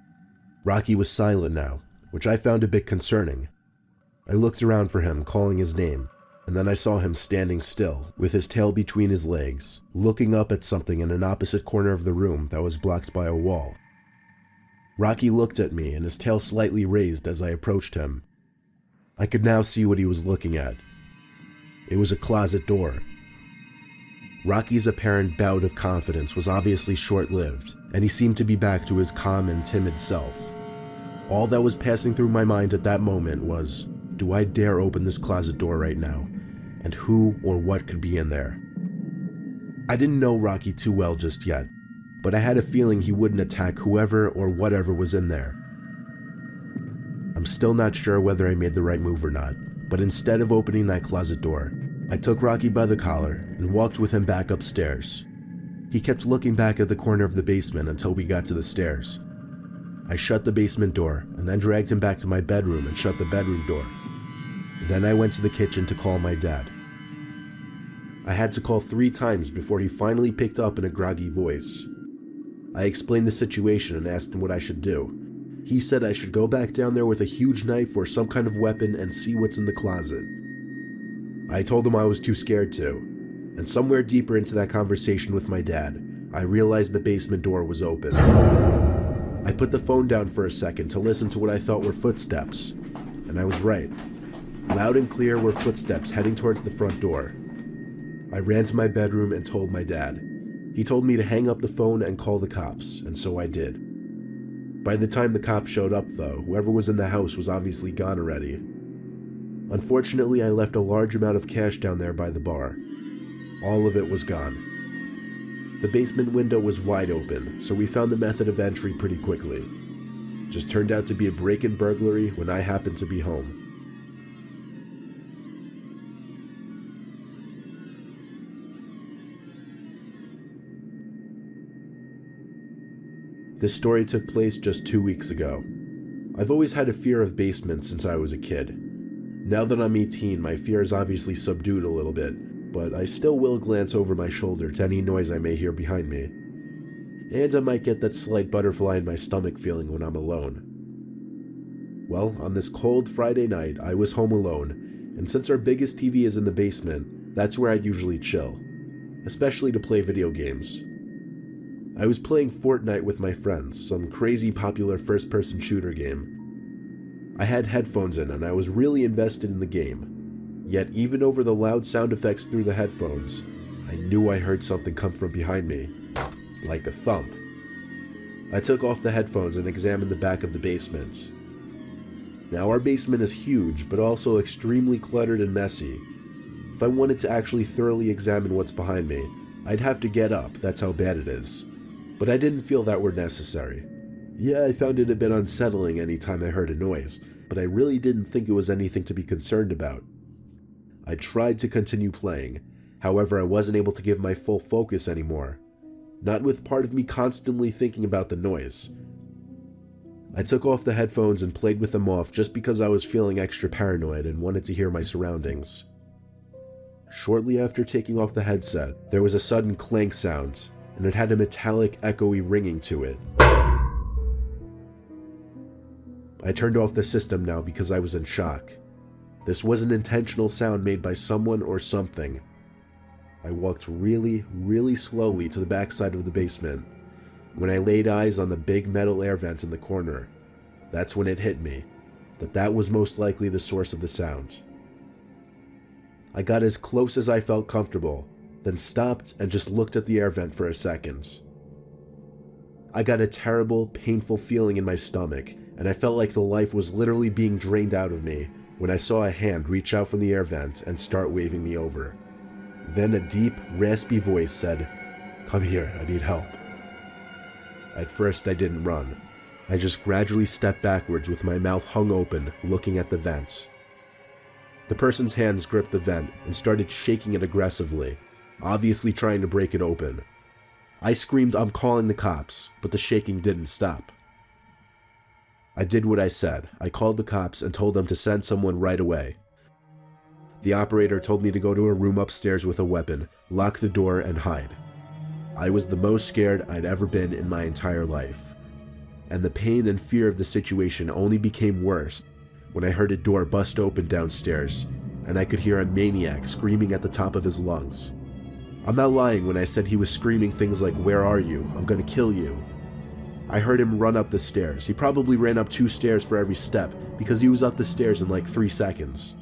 Rocky was silent now, which I found a bit concerning. I looked around for him, calling his name, and then I saw him standing still, with his tail between his legs, looking up at something in an opposite corner of the room that was blocked by a wall. Rocky looked at me and his tail slightly raised as I approached him. I could now see what he was looking at. It was a closet door. Rocky's apparent bout of confidence was obviously short-lived, and he seemed to be back to his calm and timid self. All that was passing through my mind at that moment was, do I dare open this closet door right now? and who or what could be in there. I didn't know Rocky too well just yet, but I had a feeling he wouldn't attack whoever or whatever was in there. I'm still not sure whether I made the right move or not, but instead of opening that closet door, I took Rocky by the collar and walked with him back upstairs. He kept looking back at the corner of the basement until we got to the stairs. I shut the basement door and then dragged him back to my bedroom and shut the bedroom door. Then I went to the kitchen to call my dad. I had to call 3 times before he finally picked up in a groggy voice. I explained the situation and asked him what I should do. He said I should go back down there with a huge knife or some kind of weapon and see what's in the closet. I told him I was too scared to, and somewhere deeper into that conversation with my dad, I realized the basement door was open. I put the phone down for a second to listen to what I thought were footsteps, and I was right. Loud and clear were footsteps heading towards the front door. I ran to my bedroom and told my dad. He told me to hang up the phone and call the cops, and so I did. By the time the cops showed up, though, whoever was in the house was obviously gone already. Unfortunately, I left a large amount of cash down there by the bar. All of it was gone. The basement window was wide open, so we found the method of entry pretty quickly. Just turned out to be a break-in burglary when I happened to be home. This story took place just 2 weeks ago. I've always had a fear of basements since I was a kid. Now that I'm 18, my fear is obviously subdued a little bit, but I still will glance over my shoulder to any noise I may hear behind me. And I might get that slight butterfly in my stomach feeling when I'm alone. Well, on this cold Friday night, I was home alone, and since our biggest TV is in the basement, that's where I'd usually chill, especially to play video games. I was playing Fortnite with my friends, some crazy popular first-person shooter game. I had headphones in and I was really invested in the game. Yet even over the loud sound effects through the headphones, I knew I heard something come from behind me, like a thump. I took off the headphones and examined the back of the basement. Now our basement is huge, but also extremely cluttered and messy. If I wanted to actually thoroughly examine what's behind me, I'd have to get up, that's how bad it is. But I didn't feel that were necessary. Yeah, I found it a bit unsettling any time I heard a noise, but I really didn't think it was anything to be concerned about. I tried to continue playing, however I wasn't able to give my full focus anymore, not with part of me constantly thinking about the noise. I took off the headphones and played with them off just because I was feeling extra paranoid and wanted to hear my surroundings. Shortly after taking off the headset, there was a sudden clank sound, and it had a metallic, echoey ringing to it. I turned off the system now because I was in shock. This was an intentional sound made by someone or something. I walked really, really slowly to the backside of the basement. When I laid eyes on the big metal air vent in the corner, that's when it hit me, that was most likely the source of the sound. I got as close as I felt comfortable, then stopped and just looked at the air vent for a second. I got a terrible, painful feeling in my stomach, and I felt like the life was literally being drained out of me when I saw a hand reach out from the air vent and start waving me over. Then a deep, raspy voice said, "Come here, I need help." At first I didn't run. I just gradually stepped backwards with my mouth hung open, looking at the vents. The person's hands gripped the vent and started shaking it aggressively, obviously trying to break it open. I screamed, "I'm calling the cops," but the shaking didn't stop. I did what I said. I called the cops and told them to send someone right away. The operator told me to go to a room upstairs with a weapon, lock the door, and hide. I was the most scared I'd ever been in my entire life. And the pain and fear of the situation only became worse when I heard a door bust open downstairs, and I could hear a maniac screaming at the top of his lungs. I'm not lying when I said he was screaming things like, "Where are you? I'm gonna kill you." I heard him run up the stairs. He probably ran up 2 stairs for every step, because he was up the stairs in like 3 seconds.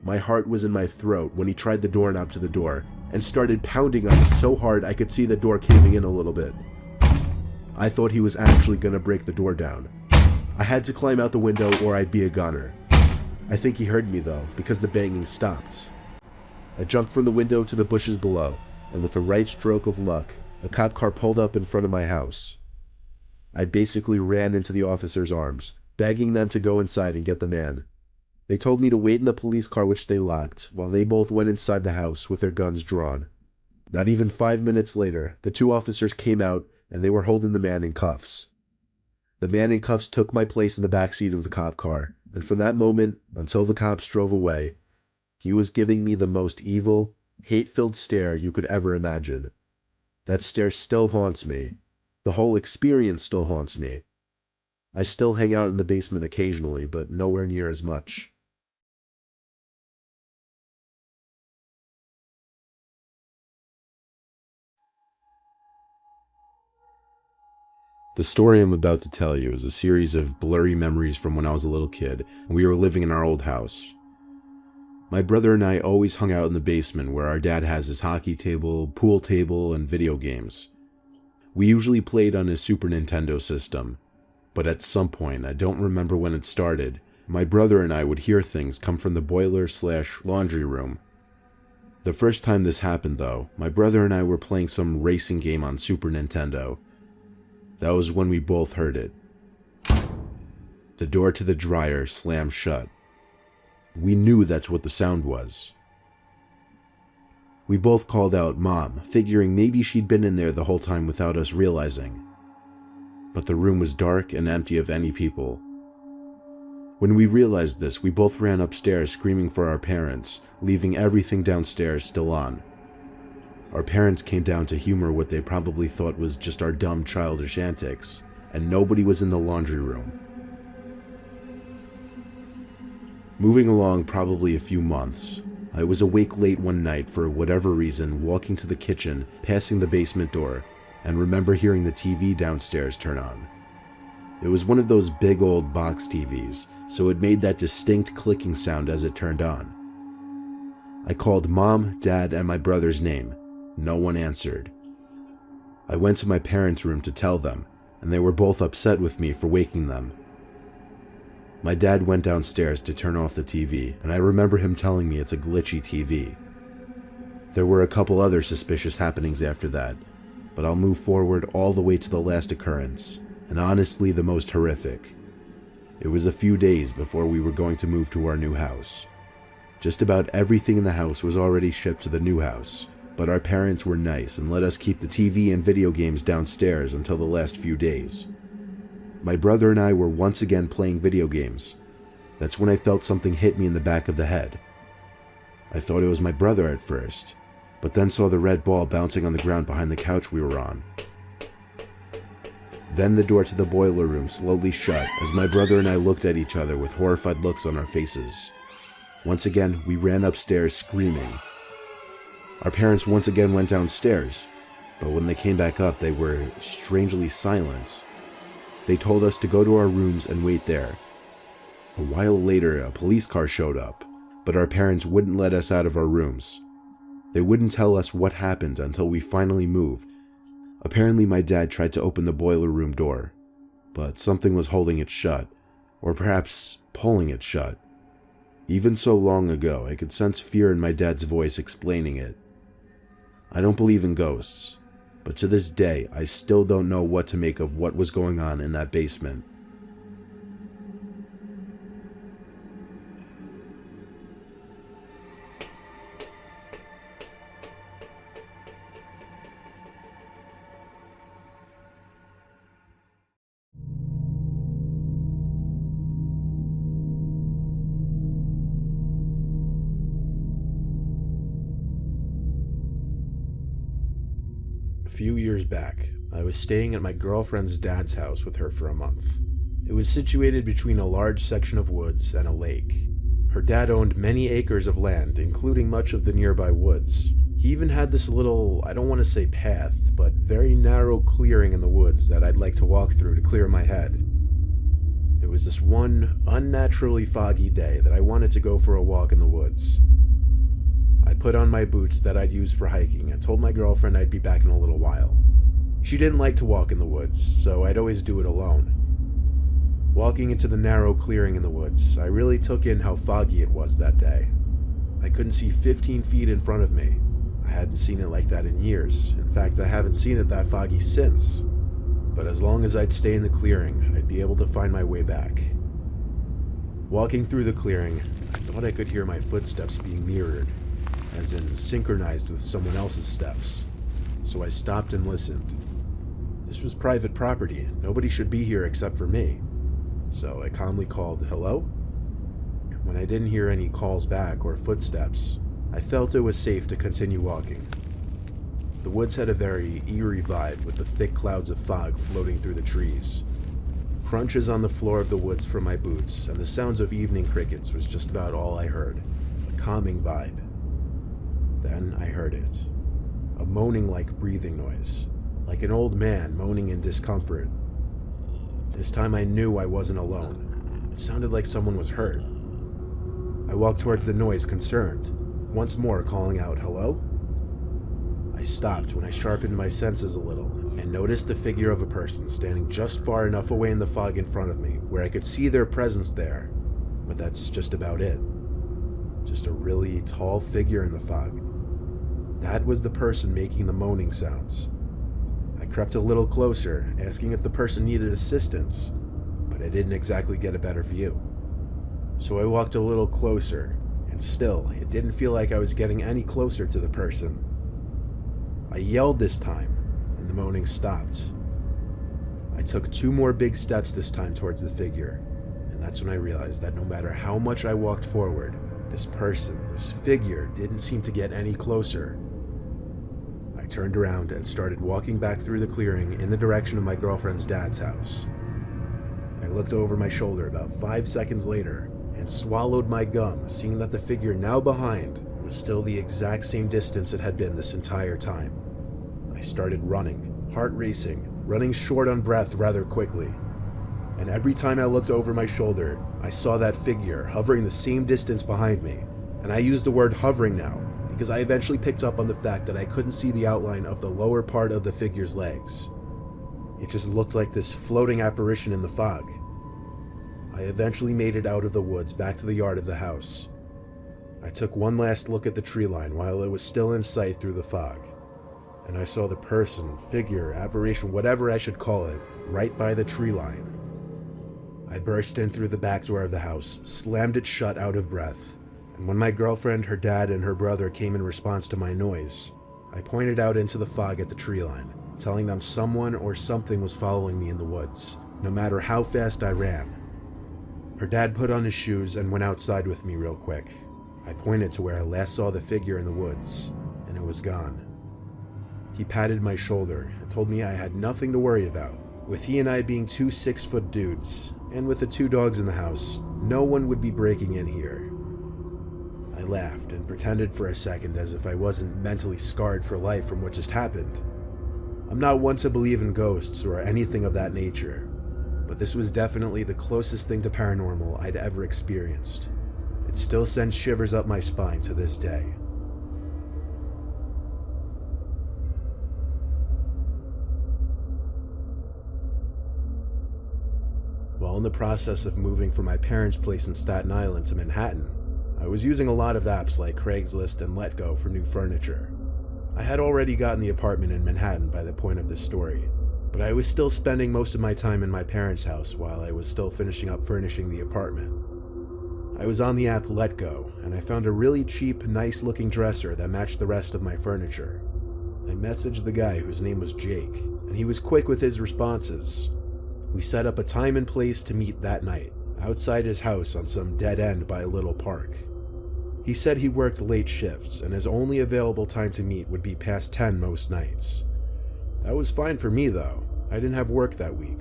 My heart was in my throat when he tried the doorknob to the door, and started pounding on it so hard I could see the door caving in a little bit. I thought he was actually gonna break the door down. I had to climb out the window or I'd be a goner. I think he heard me though, because the banging stopped. I jumped from the window to the bushes below, and with the right stroke of luck, a cop car pulled up in front of my house. I basically ran into the officers' arms, begging them to go inside and get the man. They told me to wait in the police car, which they locked, while they both went inside the house with their guns drawn. Not even 5 minutes later, the two officers came out and they were holding the man in cuffs. The man in cuffs took my place in the back seat of the cop car, and from that moment until the cops drove away, he was giving me the most evil, hate-filled stare you could ever imagine. That stare still haunts me. The whole experience still haunts me. I still hang out in the basement occasionally, but nowhere near as much. The story I'm about to tell you is a series of blurry memories from when I was a little kid and we were living in our old house. My brother and I always hung out in the basement where our dad has his hockey table, pool table, and video games. We usually played on his Super Nintendo system, but at some point, I don't remember when it started, my brother and I would hear things come from the boiler/laundry room. The first time this happened though, my brother and I were playing some racing game on Super Nintendo. That was when we both heard it. The door to the dryer slammed shut. We knew that's what the sound was. We both called out Mom, figuring maybe she'd been in there the whole time without us realizing. But the room was dark and empty of any people. When we realized this, we both ran upstairs screaming for our parents, leaving everything downstairs still on. Our parents came down to humor what they probably thought was just our dumb childish antics, and nobody was in the laundry room. Moving along probably a few months, I was awake late one night for whatever reason, walking to the kitchen, passing the basement door, and remember hearing the TV downstairs turn on. It was one of those big old box TVs, so it made that distinct clicking sound as it turned on. I called Mom, Dad, and my brother's name. No one answered. I went to my parents' room to tell them, and they were both upset with me for waking them. My dad went downstairs to turn off the TV, and I remember him telling me it's a glitchy TV. There were a couple other suspicious happenings after that, but I'll move forward all the way to the last occurrence, and honestly the most horrific. It was a few days before we were going to move to our new house. Just about everything in the house was already shipped to the new house, but our parents were nice and let us keep the TV and video games downstairs until the last few days. My brother and I were once again playing video games. That's when I felt something hit me in the back of the head. I thought it was my brother at first, but then saw the red ball bouncing on the ground behind the couch we were on. Then the door to the boiler room slowly shut as my brother and I looked at each other with horrified looks on our faces. Once again, we ran upstairs screaming. Our parents once again went downstairs, but when they came back up, they were strangely silent. They told us to go to our rooms and wait there. A while later, a police car showed up, but our parents wouldn't let us out of our rooms. They wouldn't tell us what happened until we finally moved. Apparently, my dad tried to open the boiler room door, but something was holding it shut, or perhaps pulling it shut. Even so long ago, I could sense fear in my dad's voice explaining it. I don't believe in ghosts, but to this day, I still don't know what to make of what was going on in that basement. A few years back, I was staying at my girlfriend's dad's house with her for a month. It was situated between a large section of woods and a lake. Her dad owned many acres of land, including much of the nearby woods. He even had this little, I don't want to say path, but very narrow clearing in the woods that I'd like to walk through to clear my head. It was this one unnaturally foggy day that I wanted to go for a walk in the woods. I put on my boots that I'd use for hiking and told my girlfriend I'd be back in a little while. She didn't like to walk in the woods, so I'd always do it alone. Walking into the narrow clearing in the woods, I really took in how foggy it was that day. I couldn't see 15 feet in front of me. I hadn't seen it like that in years. In fact, I haven't seen it that foggy since. But as long as I'd stay in the clearing, I'd be able to find my way back. Walking through the clearing, I thought I could hear my footsteps being mirrored, as in synchronized with someone else's steps. So I stopped and listened. This was private property. Nobody should be here except for me. So I calmly called, "Hello?" When I didn't hear any calls back or footsteps, I felt it was safe to continue walking. The woods had a very eerie vibe with the thick clouds of fog floating through the trees. Crunches on the floor of the woods from my boots and the sounds of evening crickets was just about all I heard. A calming vibe. Then I heard it. A moaning-like breathing noise, like an old man moaning in discomfort. This time I knew I wasn't alone. It sounded like someone was hurt. I walked towards the noise, concerned, once more calling out, "Hello?" I stopped when I sharpened my senses a little and noticed the figure of a person standing just far enough away in the fog in front of me where I could see their presence there, but that's just about it. Just a really tall figure in the fog. That was the person making the moaning sounds. I crept a little closer, asking if the person needed assistance, but I didn't exactly get a better view. So I walked a little closer, and still, it didn't feel like I was getting any closer to the person. I yelled this time, and the moaning stopped. I took 2 more big steps this time towards the figure, and that's when I realized that no matter how much I walked forward, this person, this figure, didn't seem to get any closer. I turned around and started walking back through the clearing in the direction of my girlfriend's dad's house. I looked over my shoulder about 5 seconds later and swallowed my gum, seeing that the figure now behind was still the exact same distance it had been this entire time. I started running, heart racing, running short on breath rather quickly. And every time I looked over my shoulder, I saw that figure hovering the same distance behind me. And I use the word hovering now, because I eventually picked up on the fact that I couldn't see the outline of the lower part of the figure's legs. It just looked like this floating apparition in the fog. I eventually made it out of the woods back to the yard of the house. I took one last look at the tree line while it was still in sight through the fog, and I saw the person, figure, apparition, whatever I should call it, right by the tree line. I burst in through the back door of the house, slammed it shut out of breath, and when my girlfriend, her dad, and her brother came in response to my noise, I pointed out into the fog at the tree line, telling them someone or something was following me in the woods, no matter how fast I ran. Her dad put on his shoes and went outside with me real quick. I pointed to where I last saw the figure in the woods, and it was gone. He patted my shoulder and told me I had nothing to worry about. With he and I being 2 6-foot dudes, and with the 2 dogs in the house, no one would be breaking in here. I laughed and pretended for a second as if I wasn't mentally scarred for life from what just happened. I'm not one to believe in ghosts or anything of that nature, but this was definitely the closest thing to paranormal I'd ever experienced. It still sends shivers up my spine to this day. While in the process of moving from my parents' place in Staten Island to Manhattan, I was using a lot of apps like Craigslist and Letgo for new furniture. I had already gotten the apartment in Manhattan by the point of this story, but I was still spending most of my time in my parents' house while I was still finishing up furnishing the apartment. I was on the app Letgo, and I found a really cheap, nice-looking dresser that matched the rest of my furniture. I messaged the guy whose name was Jake, and he was quick with his responses. We set up a time and place to meet that night, outside his house on some dead end by a little park. He said he worked late shifts, and his only available time to meet would be past 10 most nights. That was fine for me, though. I didn't have work that week.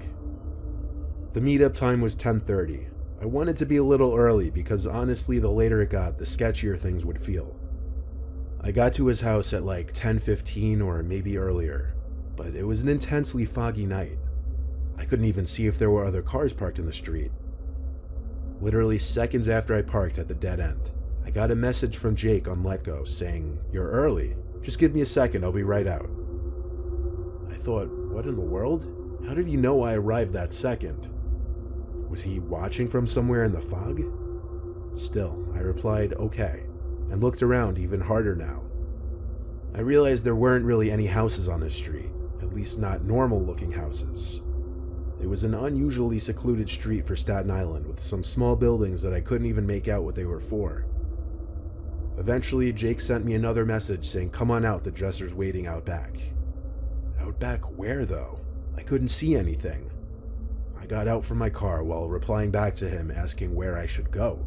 The meetup time was 10:30. I wanted to be a little early because honestly, the later it got, the sketchier things would feel. I got to his house at like 10:15 or maybe earlier, but it was an intensely foggy night. I couldn't even see if there were other cars parked in the street. Literally seconds after I parked at the dead end, I got a message from Jake on Letgo saying, "You're early. Just give me a second, I'll be right out." I thought, what in the world? How did he know I arrived that second? Was he watching from somewhere in the fog? Still, I replied, okay. and looked around even harder now. I realized there weren't really any houses on this street, at least not normal-looking houses. It was an unusually secluded street for Staten Island with some small buildings that I couldn't even make out what they were for. Eventually, Jake sent me another message saying, "Come on out, the dresser's waiting out back." Out back where, though? I couldn't see anything. I got out from my car while replying back to him asking where I should go.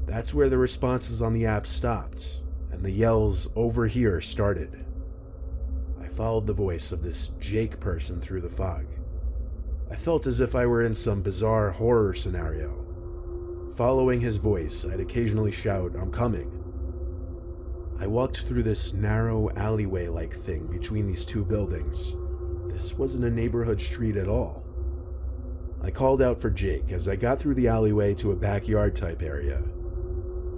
That's where the responses on the app stopped, and the yells "over here" started. I followed the voice of this Jake person through the fog. I felt as if I were in some bizarre horror scenario. Following his voice, I'd occasionally shout, "I'm coming." I walked through this narrow alleyway-like thing between these two buildings. This wasn't a neighborhood street at all. I called out for Jake as I got through the alleyway to a backyard-type area.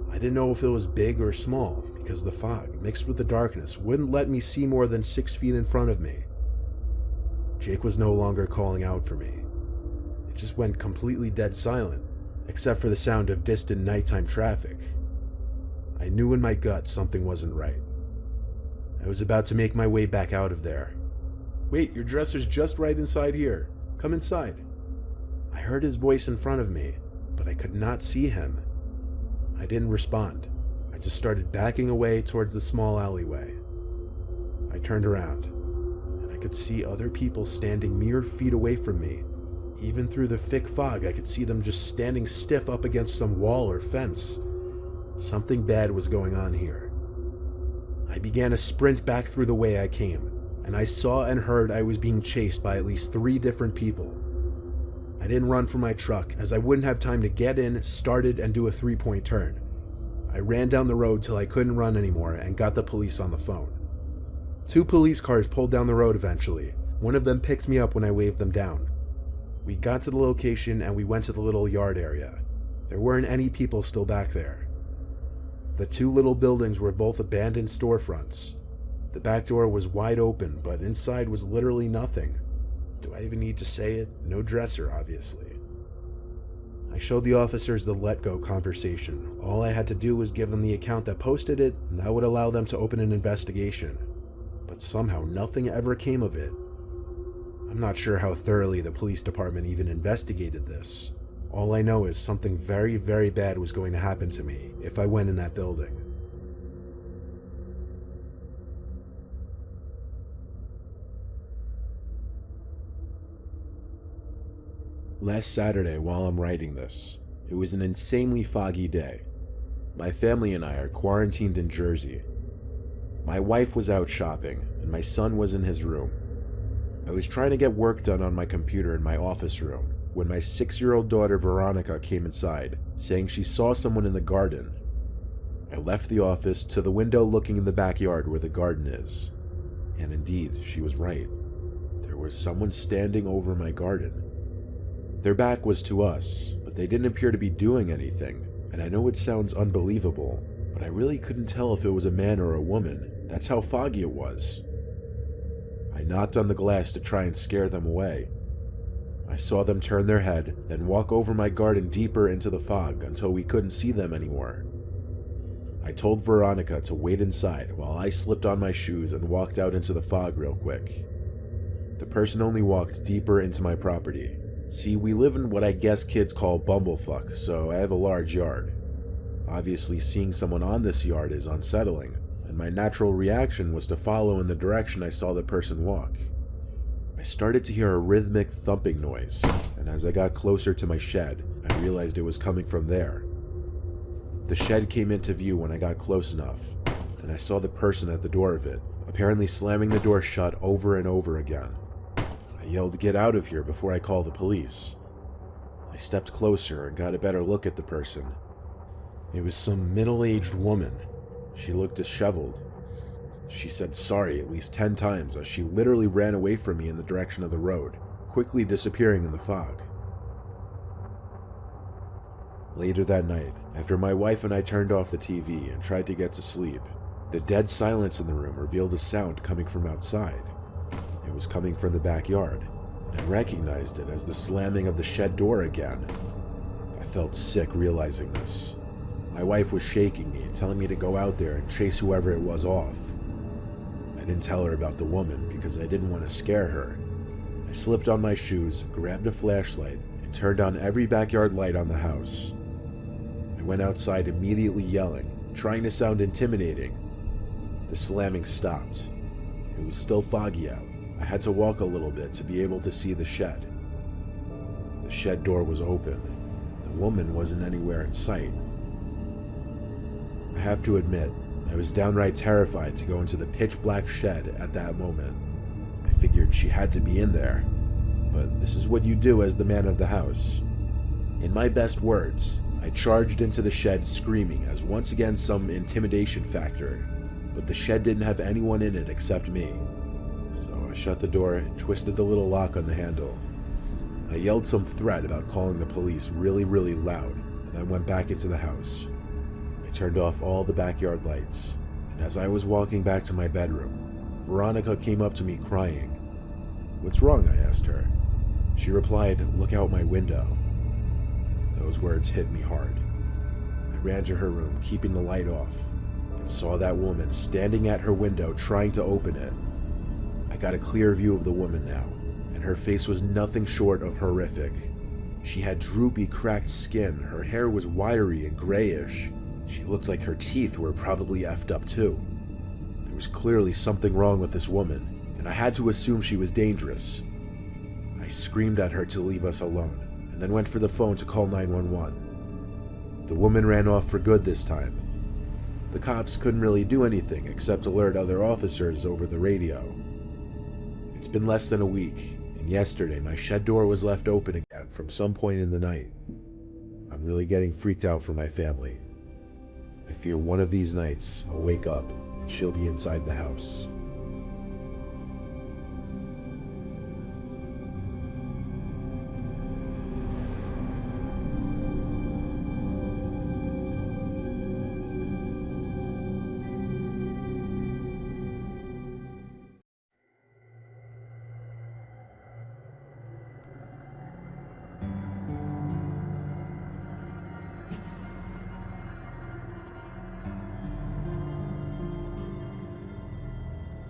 I didn't know if it was big or small because the fog, mixed with the darkness, wouldn't let me see more than 6 feet in front of me. Jake was no longer calling out for me. It just went completely dead silent, except for the sound of distant nighttime traffic. I knew in my gut something wasn't right. I was about to make my way back out of there. "Wait, your dresser's just right inside here. Come inside." I heard his voice in front of me, but I could not see him. I didn't respond. I just started backing away towards the small alleyway. I turned around, and I could see other people standing mere feet away from me. Even through the thick fog, I could see them just standing stiff up against some wall or fence. Something bad was going on here. I began a sprint back through the way I came, and I saw and heard I was being chased by at least 3 different people. I didn't run for my truck, as I wouldn't have time to get in, start it, and do a 3-point turn. I ran down the road till I couldn't run anymore and got the police on the phone. 2 police cars pulled down the road eventually. One of them picked me up when I waved them down. We got to the location and we went to the little yard area. There weren't any people still back there. The 2 little buildings were both abandoned storefronts. The back door was wide open, but inside was literally nothing. Do I even need to say it? No dresser, obviously. I showed the officers the let go conversation. All I had to do was give them the account that posted it, and that would allow them to open an investigation. But somehow nothing ever came of it. I'm not sure how thoroughly the police department even investigated this. All I know is something very, very bad was going to happen to me if I went in that building. Last Saturday, while I'm writing this, it was an insanely foggy day. My family and I are quarantined in Jersey. My wife was out shopping, and my son was in his room. I was trying to get work done on my computer in my office room when my 6-year-old daughter Veronica came inside, saying she saw someone in the garden. I left the office to the window looking in the backyard where the garden is. And indeed, she was right. There was someone standing over my garden. Their back was to us, but they didn't appear to be doing anything, and I know it sounds unbelievable, but I really couldn't tell if it was a man or a woman. That's how foggy it was. I knocked on the glass to try and scare them away. I saw them turn their head, then walk over my garden deeper into the fog until we couldn't see them anymore. I told Veronica to wait inside while I slipped on my shoes and walked out into the fog real quick. The person only walked deeper into my property. See, we live in what I guess kids call bumblefuck, so I have a large yard. Obviously, seeing someone on this yard is unsettling, and my natural reaction was to follow in the direction I saw the person walk. I started to hear a rhythmic thumping noise, and as I got closer to my shed, I realized it was coming from there. The shed came into view when I got close enough, and I saw the person at the door of it, apparently slamming the door shut over and over again. I yelled, "Get out of here," before I called the police. I stepped closer and got a better look at the person. It was some middle-aged woman. She looked disheveled. She said sorry at least 10 times as she literally ran away from me in the direction of the road, quickly disappearing in the fog. Later that night, after my wife and I turned off the TV and tried to get to sleep, the dead silence in the room revealed a sound coming from outside. It was coming from the backyard, and I recognized it as the slamming of the shed door again. I felt sick realizing this. My wife was shaking me and telling me to go out there and chase whoever it was off. I didn't tell her about the woman because I didn't want to scare her. I slipped on my shoes, grabbed a flashlight, and turned on every backyard light on the house. I went outside immediately yelling, trying to sound intimidating. The slamming stopped. It was still foggy out. I had to walk a little bit to be able to see the shed. The shed door was open. The woman wasn't anywhere in sight. I have to admit, I was downright terrified to go into the pitch-black shed at that moment. I figured she had to be in there, but this is what you do as the man of the house. In my best words, I charged into the shed screaming as once again some intimidation factor, but the shed didn't have anyone in it except me. So I shut the door and twisted the little lock on the handle. I yelled some threat about calling the police really loud, and then went back into the house. I turned off all the backyard lights, and as I was walking back to my bedroom, Veronica came up to me crying. "What's wrong?" I asked her. She replied, "Look out my window." Those words hit me hard. I ran to her room, keeping the light off, and saw that woman standing at her window trying to open it. I got a clear view of the woman now, and her face was nothing short of horrific. She had droopy, cracked skin, her hair was wiry and grayish. She looked like her teeth were probably effed up too. There was clearly something wrong with this woman, and I had to assume she was dangerous. I screamed at her to leave us alone, and then went for the phone to call 911. The woman ran off for good this time. The cops couldn't really do anything except alert other officers over the radio. It's been less than a week, and yesterday my shed door was left open again from some point in the night. I'm really getting freaked out for my family. I fear one of these nights I'll wake up and she'll be inside the house.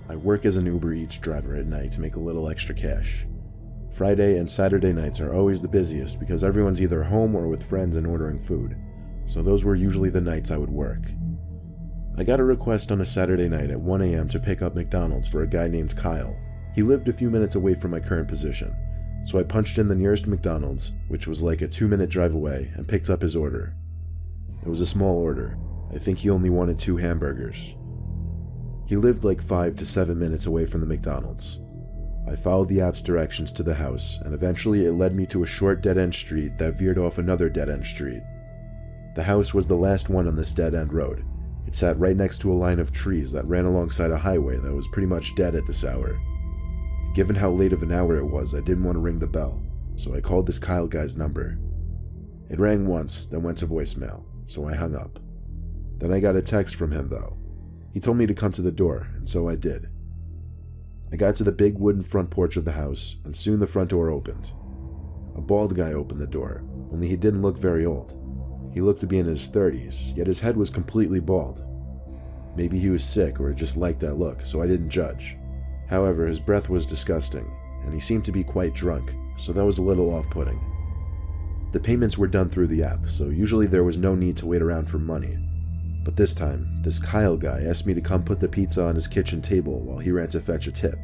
I work as an Uber Eats driver at night to make a little extra cash. Friday and Saturday nights are always the busiest because everyone's either home or with friends and ordering food, so those were usually the nights I would work. I got a request on a Saturday night at 1 a.m. to pick up McDonald's for a guy named Kyle. He lived a few minutes away from my current position, so I punched in the nearest McDonald's, which was like a 2-minute drive away, and picked up his order. It was a small order. I think he only wanted 2 hamburgers. He lived like 5 to 7 minutes away from the McDonald's. I followed the app's directions to the house, and eventually it led me to a short dead-end street that veered off another dead-end street. The house was the last one on this dead-end road. It sat right next to a line of trees that ran alongside a highway that was pretty much dead at this hour. Given how late of an hour it was, I didn't want to ring the bell, so I called this Kyle guy's number. It rang once, then went to voicemail, so I hung up. Then I got a text from him though. He told me to come to the door, and so I did. I got to the big wooden front porch of the house, and soon the front door opened. A bald guy opened the door, only he didn't look very old. He looked to be in his 30s, yet his head was completely bald. Maybe he was sick or just liked that look, so I didn't judge. However, his breath was disgusting, and he seemed to be quite drunk, so that was a little off-putting. The payments were done through the app, so usually there was no need to wait around for money. But this time, this Kyle guy asked me to come put the pizza on his kitchen table while he ran to fetch a tip.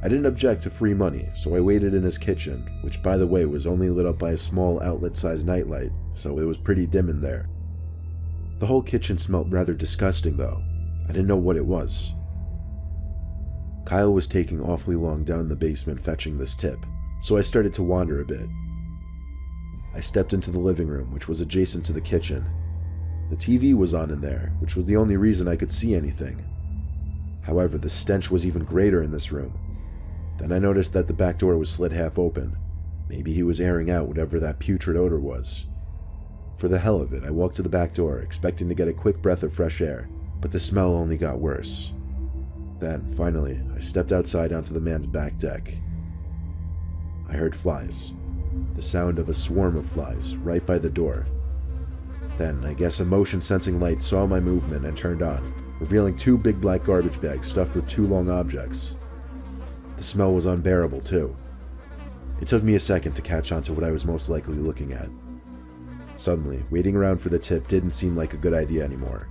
I didn't object to free money, so I waited in his kitchen, which by the way was only lit up by a small outlet-sized nightlight, so it was pretty dim in there. The whole kitchen smelled rather disgusting though. I didn't know what it was. Kyle was taking awfully long down in the basement fetching this tip, so I started to wander a bit. I stepped into the living room, which was adjacent to the kitchen. The TV was on in there, which was the only reason I could see anything. However, the stench was even greater in this room. Then I noticed that the back door was slid half open. Maybe he was airing out whatever that putrid odor was. For the hell of it, I walked to the back door, expecting to get a quick breath of fresh air, but the smell only got worse. Then, finally, I stepped outside onto the man's back deck. I heard flies. The sound of a swarm of flies right by the door. Then, I guess a motion-sensing light saw my movement and turned on, revealing 2 big black garbage bags stuffed with 2 long objects. The smell was unbearable, too. It took me a second to catch on to what I was most likely looking at. Suddenly, waiting around for the tip didn't seem like a good idea anymore.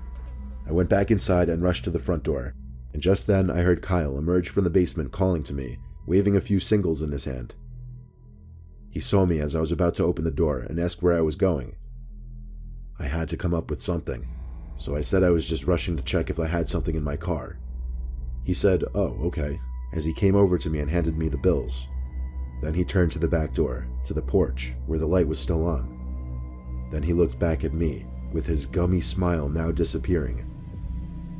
I went back inside and rushed to the front door, and just then I heard Kyle emerge from the basement calling to me, waving a few singles in his hand. He saw me as I was about to open the door and asked where I was going. I had to come up with something, so I said I was just rushing to check if I had something in my car. He said, "Oh, okay," as he came over to me and handed me the bills. Then he turned to the back door, to the porch, where the light was still on. Then he looked back at me, with his gummy smile now disappearing.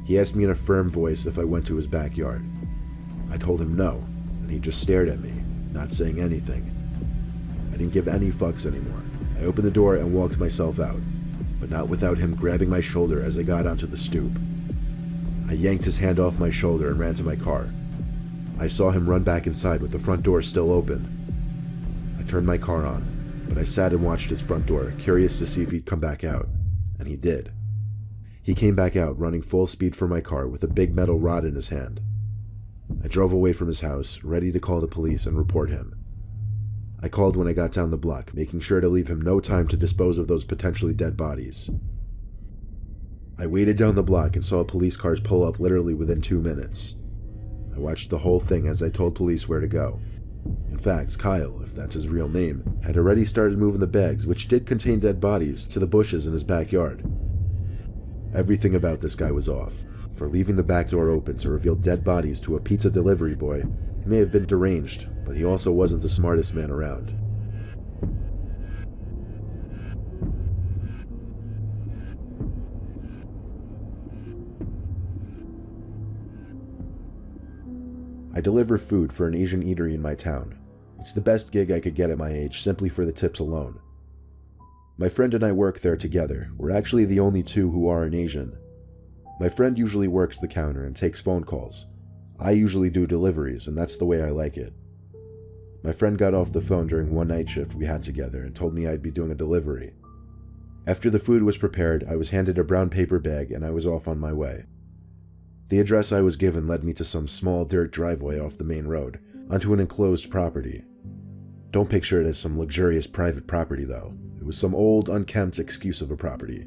He asked me in a firm voice if I went to his backyard. I told him no, and he just stared at me, not saying anything. I didn't give any fucks anymore. I opened the door and walked myself out, but not without him grabbing my shoulder as I got onto the stoop. I yanked his hand off my shoulder and ran to my car. I saw him run back inside with the front door still open. I turned my car on, but I sat and watched his front door, curious to see if he'd come back out, and he did. He came back out, running full speed for my car with a big metal rod in his hand. I drove away from his house, ready to call the police and report him. I called when I got down the block, making sure to leave him no time to dispose of those potentially dead bodies. I waited down the block and saw police cars pull up literally within 2 minutes. I watched the whole thing as I told police where to go. In fact, Kyle, if that's his real name, had already started moving the bags, which did contain dead bodies, to the bushes in his backyard. Everything about this guy was off. For leaving the back door open to reveal dead bodies to a pizza delivery boy, he may have been deranged, but he also wasn't the smartest man around. I deliver food for an Asian eatery in my town. It's the best gig I could get at my age, simply for the tips alone. My friend and I work there together. We're actually the only 2 who aren't Asian. My friend usually works the counter and takes phone calls. I usually do deliveries, and that's the way I like it. My friend got off the phone during one night shift we had together and told me I'd be doing a delivery. After the food was prepared, I was handed a brown paper bag and I was off on my way. The address I was given led me to some small dirt driveway off the main road, onto an enclosed property. Don't picture it as some luxurious private property though. It was some old, unkempt excuse of a property.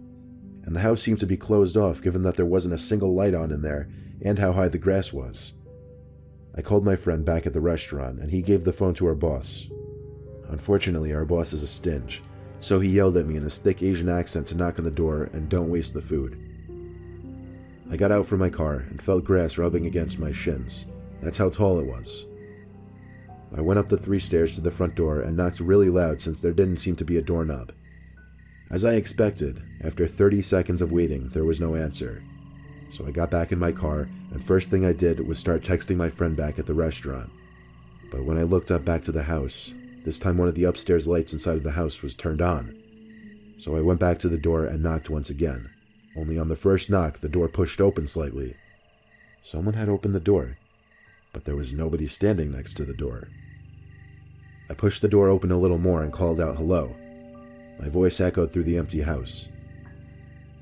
And the house seemed to be closed off given that there wasn't a single light on in there and how high the grass was. I called my friend back at the restaurant and he gave the phone to our boss. Unfortunately, our boss is a stinge, so he yelled at me in his thick Asian accent to knock on the door and don't waste the food. I got out from my car and felt grass rubbing against my shins. That's how tall it was. I went up the 3 stairs to the front door and knocked really loud since there didn't seem to be a doorknob. As I expected, after 30 seconds of waiting, there was no answer. So I got back in my car, and first thing I did was start texting my friend back at the restaurant. But when I looked up back to the house, this time one of the upstairs lights inside of the house was turned on. So I went back to the door and knocked once again. Only on the first knock, the door pushed open slightly. Someone had opened the door, but there was nobody standing next to the door. I pushed the door open a little more and called out hello. My voice echoed through the empty house.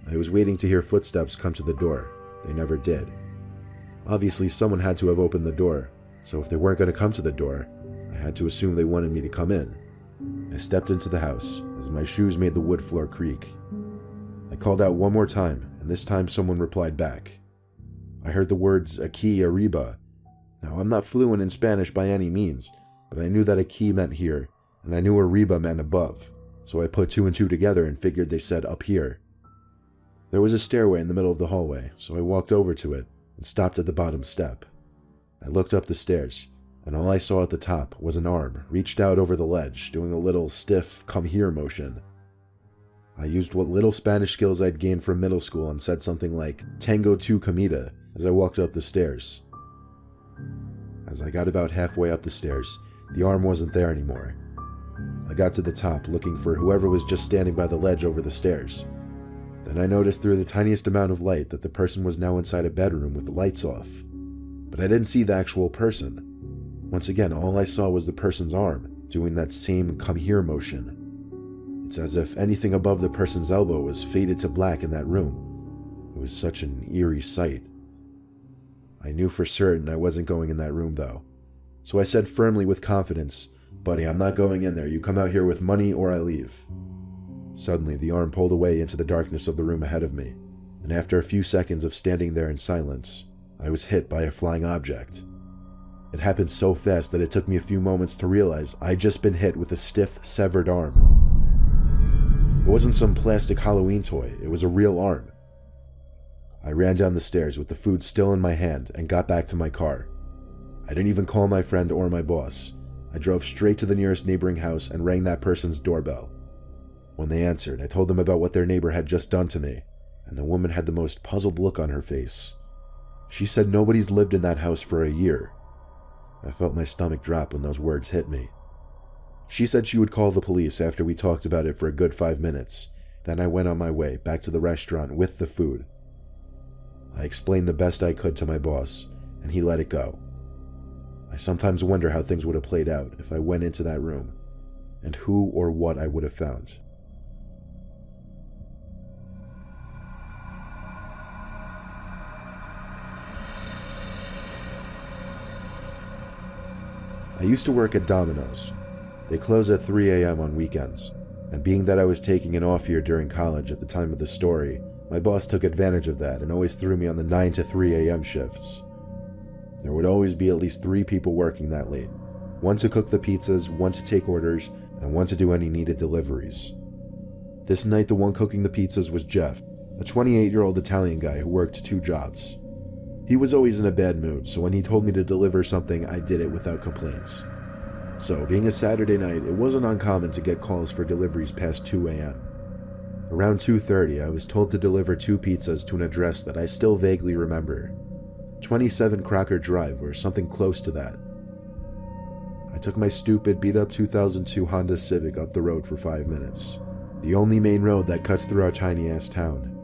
I was waiting to hear footsteps come to the door. They never did. Obviously, someone had to have opened the door, so if they weren't going to come to the door, I had to assume they wanted me to come in. I stepped into the house as my shoes made the wood floor creak. I called out one more time, and this time someone replied back. I heard the words aquí arriba. Now, I'm not fluent in Spanish by any means, but I knew that aquí meant here, and I knew arriba meant above, so I put 2 and 2 together and figured they said up here. There was a stairway in the middle of the hallway, so I walked over to it and stopped at the bottom step. I looked up the stairs, and all I saw at the top was an arm reached out over the ledge, doing a little stiff come here motion. I used what little Spanish skills I'd gained from middle school and said something like Tango tu comida as I walked up the stairs. As I got about halfway up the stairs, the arm wasn't there anymore. I got to the top looking for whoever was just standing by the ledge over the stairs. Then I noticed through the tiniest amount of light that the person was now inside a bedroom with the lights off. But I didn't see the actual person. Once again, all I saw was the person's arm doing that same come here motion. It's as if anything above the person's elbow was faded to black in that room. It was such an eerie sight. I knew for certain I wasn't going in that room though. So I said firmly with confidence, "Buddy, I'm not going in there. You come out here with money or I leave." Suddenly, the arm pulled away into the darkness of the room ahead of me, and after a few seconds of standing there in silence, I was hit by a flying object. It happened so fast that it took me a few moments to realize I'd just been hit with a stiff, severed arm. It wasn't some plastic Halloween toy, it was a real arm. I ran down the stairs with the food still in my hand and got back to my car. I didn't even call my friend or my boss. I drove straight to the nearest neighboring house and rang that person's doorbell. When they answered, I told them about what their neighbor had just done to me, and the woman had the most puzzled look on her face. She said nobody's lived in that house for a year. I felt my stomach drop when those words hit me. She said she would call the police after we talked about it for a good 5 minutes. Then I went on my way back to the restaurant with the food. I explained the best I could to my boss, and he let it go. I sometimes wonder how things would have played out if I went into that room, and who or what I would have found. I used to work at Domino's. They close at 3 a.m. on weekends, and being that I was taking an off year during college at the time of the story, my boss took advantage of that and always threw me on the 9 to 3 a.m. shifts. There would always be at least 3 people working that late. One to cook the pizzas, one to take orders, and one to do any needed deliveries. This night the one cooking the pizzas was Jeff, a 28-year-old Italian guy who worked 2 jobs. He was always in a bad mood, so when he told me to deliver something, I did it without complaints. So, being a Saturday night, it wasn't uncommon to get calls for deliveries past 2 a.m. Around 2:30, I was told to deliver 2 pizzas to an address that I still vaguely remember. 27 Crocker Drive, or something close to that. I took my stupid, beat-up 2002 Honda Civic up the road for 5 minutes. The only main road that cuts through our tiny-ass town.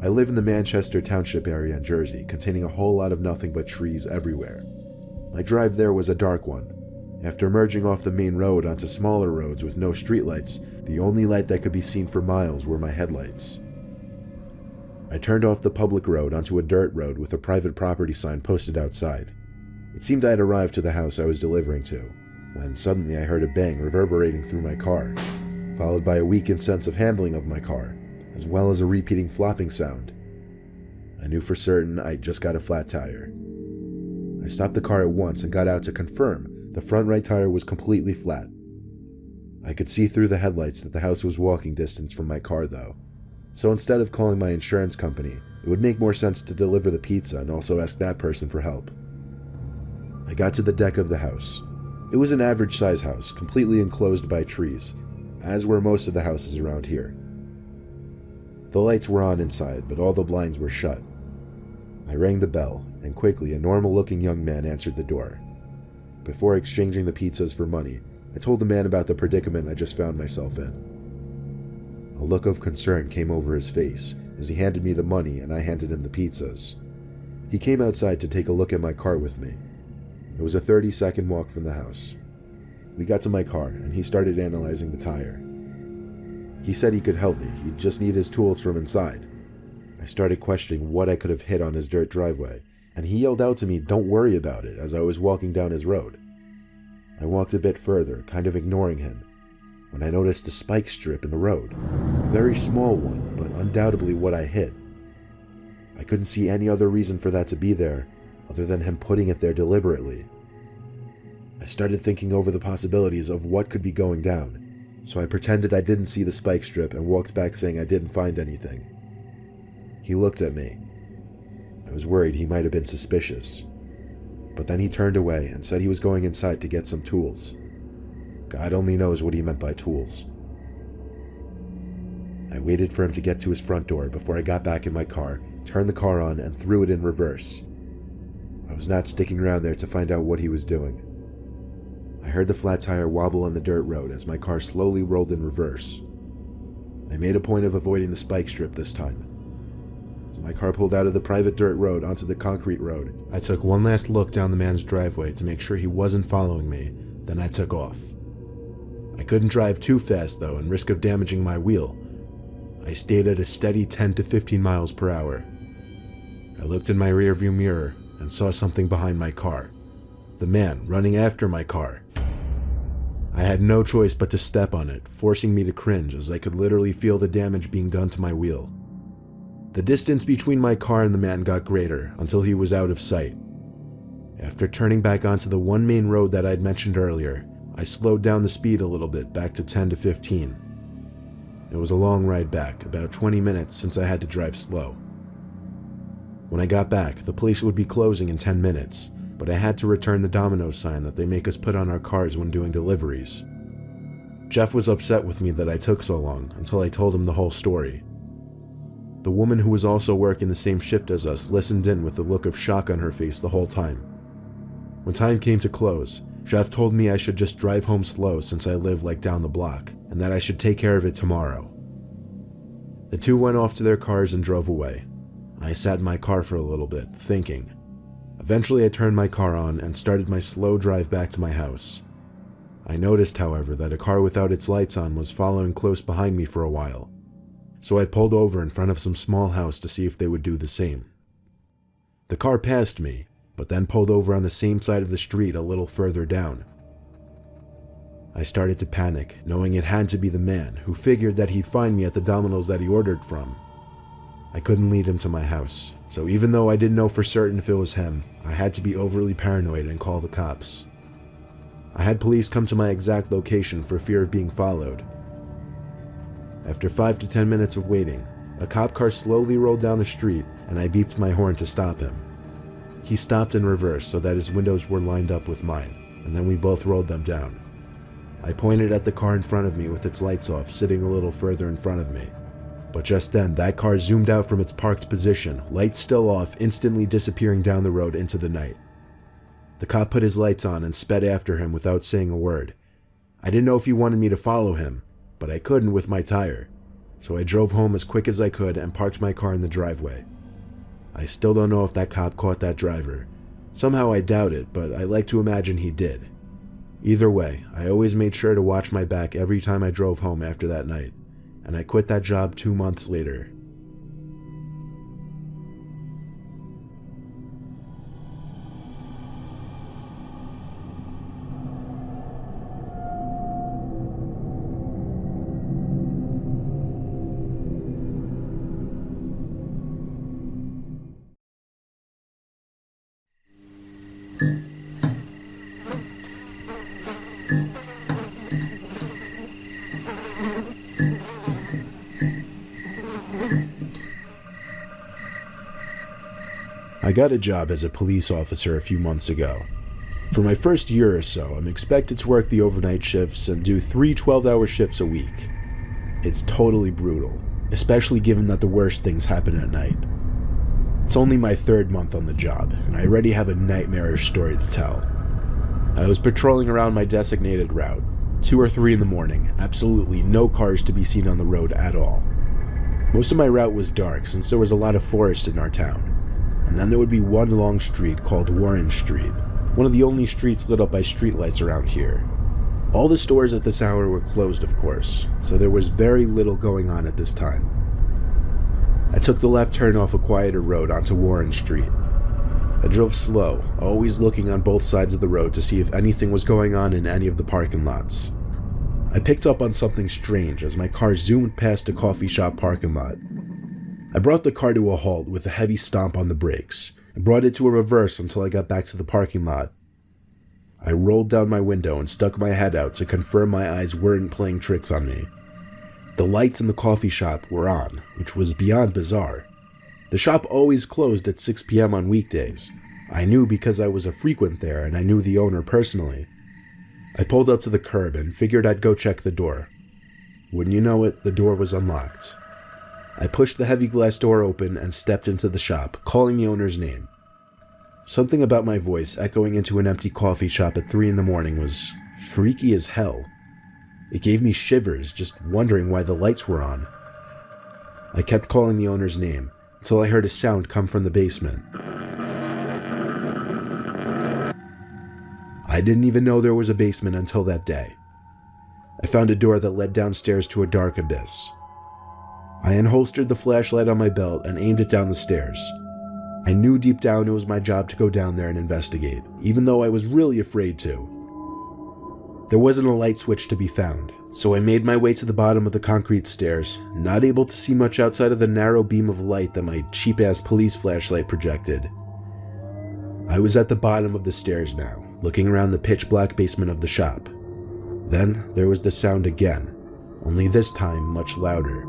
I live in the Manchester Township area in Jersey, containing a whole lot of nothing but trees everywhere. My drive there was a dark one. After merging off the main road onto smaller roads with no streetlights, the only light that could be seen for miles were my headlights. I turned off the public road onto a dirt road with a private property sign posted outside. It seemed I had arrived to the house I was delivering to, when suddenly I heard a bang reverberating through my car, followed by a weakened sense of handling of my car, as well as a repeating flopping sound. I knew for certain I'd just got a flat tire. I stopped the car at once and got out to confirm the front right tire was completely flat. I could see through the headlights that the house was walking distance from my car though, so instead of calling my insurance company, it would make more sense to deliver the pizza and also ask that person for help. I got to the deck of the house. It was an average size house, completely enclosed by trees, as were most of the houses around here. The lights were on inside, but all the blinds were shut. I rang the bell, and quickly a normal-looking young man answered the door. Before exchanging the pizzas for money, I told the man about the predicament I just found myself in. A look of concern came over his face as he handed me the money and I handed him the pizzas. He came outside to take a look at my car with me. It was a 30-second walk from the house. We got to my car, and he started analyzing the tire. He said he could help me, he'd just need his tools from inside. I started questioning what I could have hit on his dirt driveway, and he yelled out to me, "Don't worry about it," as I was walking down his road. I walked a bit further, kind of ignoring him, when I noticed a spike strip in the road. A very small one, but undoubtedly what I hit. I couldn't see any other reason for that to be there, other than him putting it there deliberately. I started thinking over the possibilities of what could be going down, so I pretended I didn't see the spike strip and walked back saying I didn't find anything. He looked at me. I was worried he might have been suspicious, but then he turned away and said he was going inside to get some tools. God only knows what he meant by tools. I waited for him to get to his front door before I got back in my car, turned the car on, and threw it in reverse. I was not sticking around there to find out what he was doing. I heard the flat tire wobble on the dirt road as my car slowly rolled in reverse. I made a point of avoiding the spike strip this time. As my car pulled out of the private dirt road onto the concrete road, I took one last look down the man's driveway to make sure he wasn't following me, then I took off. I couldn't drive too fast though and risk of damaging my wheel. I stayed at a steady 10 to 15 miles per hour. I looked in my rearview mirror and saw something behind my car. The man running after my car. I had no choice but to step on it, forcing me to cringe as I could literally feel the damage being done to my wheel. The distance between my car and the man got greater until he was out of sight. After turning back onto the one main road that I'd mentioned earlier, I slowed down the speed a little bit, back to 10 to 15. It was a long ride back, about 20 minutes since I had to drive slow. When I got back, the place would be closing in 10 minutes, but I had to return the Domino's sign that they make us put on our cars when doing deliveries. Jeff was upset with me that I took so long until I told him the whole story. The woman who was also working the same shift as us listened in with a look of shock on her face the whole time. When time came to close, Jeff told me I should just drive home slow since I live like down the block, and that I should take care of it tomorrow. The two went off to their cars and drove away. I sat in my car for a little bit, thinking. Eventually I turned my car on and started my slow drive back to my house. I noticed, however, that a car without its lights on was following close behind me for a while, so I pulled over in front of some small house to see if they would do the same. The car passed me, but then pulled over on the same side of the street a little further down. I started to panic, knowing it had to be the man, who figured that he'd find me at the Domino's that he ordered from. I couldn't lead him to my house, so even though I didn't know for certain if it was him, I had to be overly paranoid and call the cops. I had police come to my exact location for fear of being followed. After 5 to 10 minutes of waiting, a cop car slowly rolled down the street and I beeped my horn to stop him. He stopped in reverse so that his windows were lined up with mine, and then we both rolled them down. I pointed at the car in front of me with its lights off, sitting a little further in front of me. But just then, that car zoomed out from its parked position, lights still off, instantly disappearing down the road into the night. The cop put his lights on and sped after him without saying a word. I didn't know if he wanted me to follow him, but I couldn't with my tire, so I drove home as quick as I could and parked my car in the driveway. I still don't know if that cop caught that driver. Somehow I doubt it, but I like to imagine he did. Either way, I always made sure to watch my back every time I drove home after that night, and I quit that job 2 months later. I got a job as a police officer a few months ago. For my first year or so, I'm expected to work the overnight shifts and do 3 12-hour shifts a week. It's totally brutal, especially given that the worst things happen at night. It's only my 3rd month on the job, and I already have a nightmarish story to tell. I was patrolling around my designated route, 2 or 3 in the morning, absolutely no cars to be seen on the road at all. Most of my route was dark since there was a lot of forest in our town. And then there would be one long street called Warren Street, one of the only streets lit up by streetlights around here. All the stores at this hour were closed, of course, so there was very little going on at this time. I took the left turn off a quieter road onto Warren Street. I drove slow, always looking on both sides of the road to see if anything was going on in any of the parking lots. I picked up on something strange as my car zoomed past a coffee shop parking lot. I brought the car to a halt with a heavy stomp on the brakes, and brought it to a reverse until I got back to the parking lot. I rolled down my window and stuck my head out to confirm my eyes weren't playing tricks on me. The lights in the coffee shop were on, which was beyond bizarre. The shop always closed at 6 p.m. on weekdays. I knew because I was a frequent there and I knew the owner personally. I pulled up to the curb and figured I'd go check the door. Wouldn't you know it, the door was unlocked. I pushed the heavy glass door open and stepped into the shop, calling the owner's name. Something about my voice echoing into an empty coffee shop at 3 in the morning was freaky as hell. It gave me shivers just wondering why the lights were on. I kept calling the owner's name until I heard a sound come from the basement. I didn't even know there was a basement until that day. I found a door that led downstairs to a dark abyss. I unholstered the flashlight on my belt and aimed it down the stairs. I knew deep down it was my job to go down there and investigate, even though I was really afraid to. There wasn't a light switch to be found, so I made my way to the bottom of the concrete stairs, not able to see much outside of the narrow beam of light that my cheap-ass police flashlight projected. I was at the bottom of the stairs now, looking around the pitch-black basement of the shop. Then there was the sound again, only this time much louder.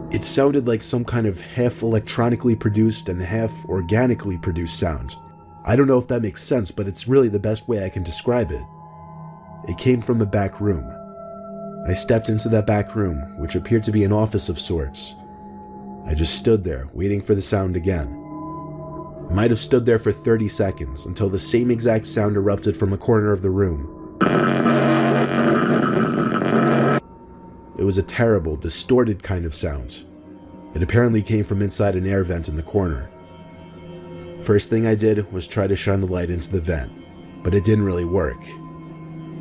It sounded like some kind of half electronically produced and half organically produced sound. I don't know if that makes sense, but it's really the best way I can describe it. It came from a back room. I stepped into that back room, which appeared to be an office of sorts. I just stood there, waiting for the sound again. I might have stood there for 30 seconds, until the same exact sound erupted from a corner of the room. It was a terrible, distorted kind of sound. It apparently came from inside an air vent in the corner. First thing I did was try to shine the light into the vent, but it didn't really work.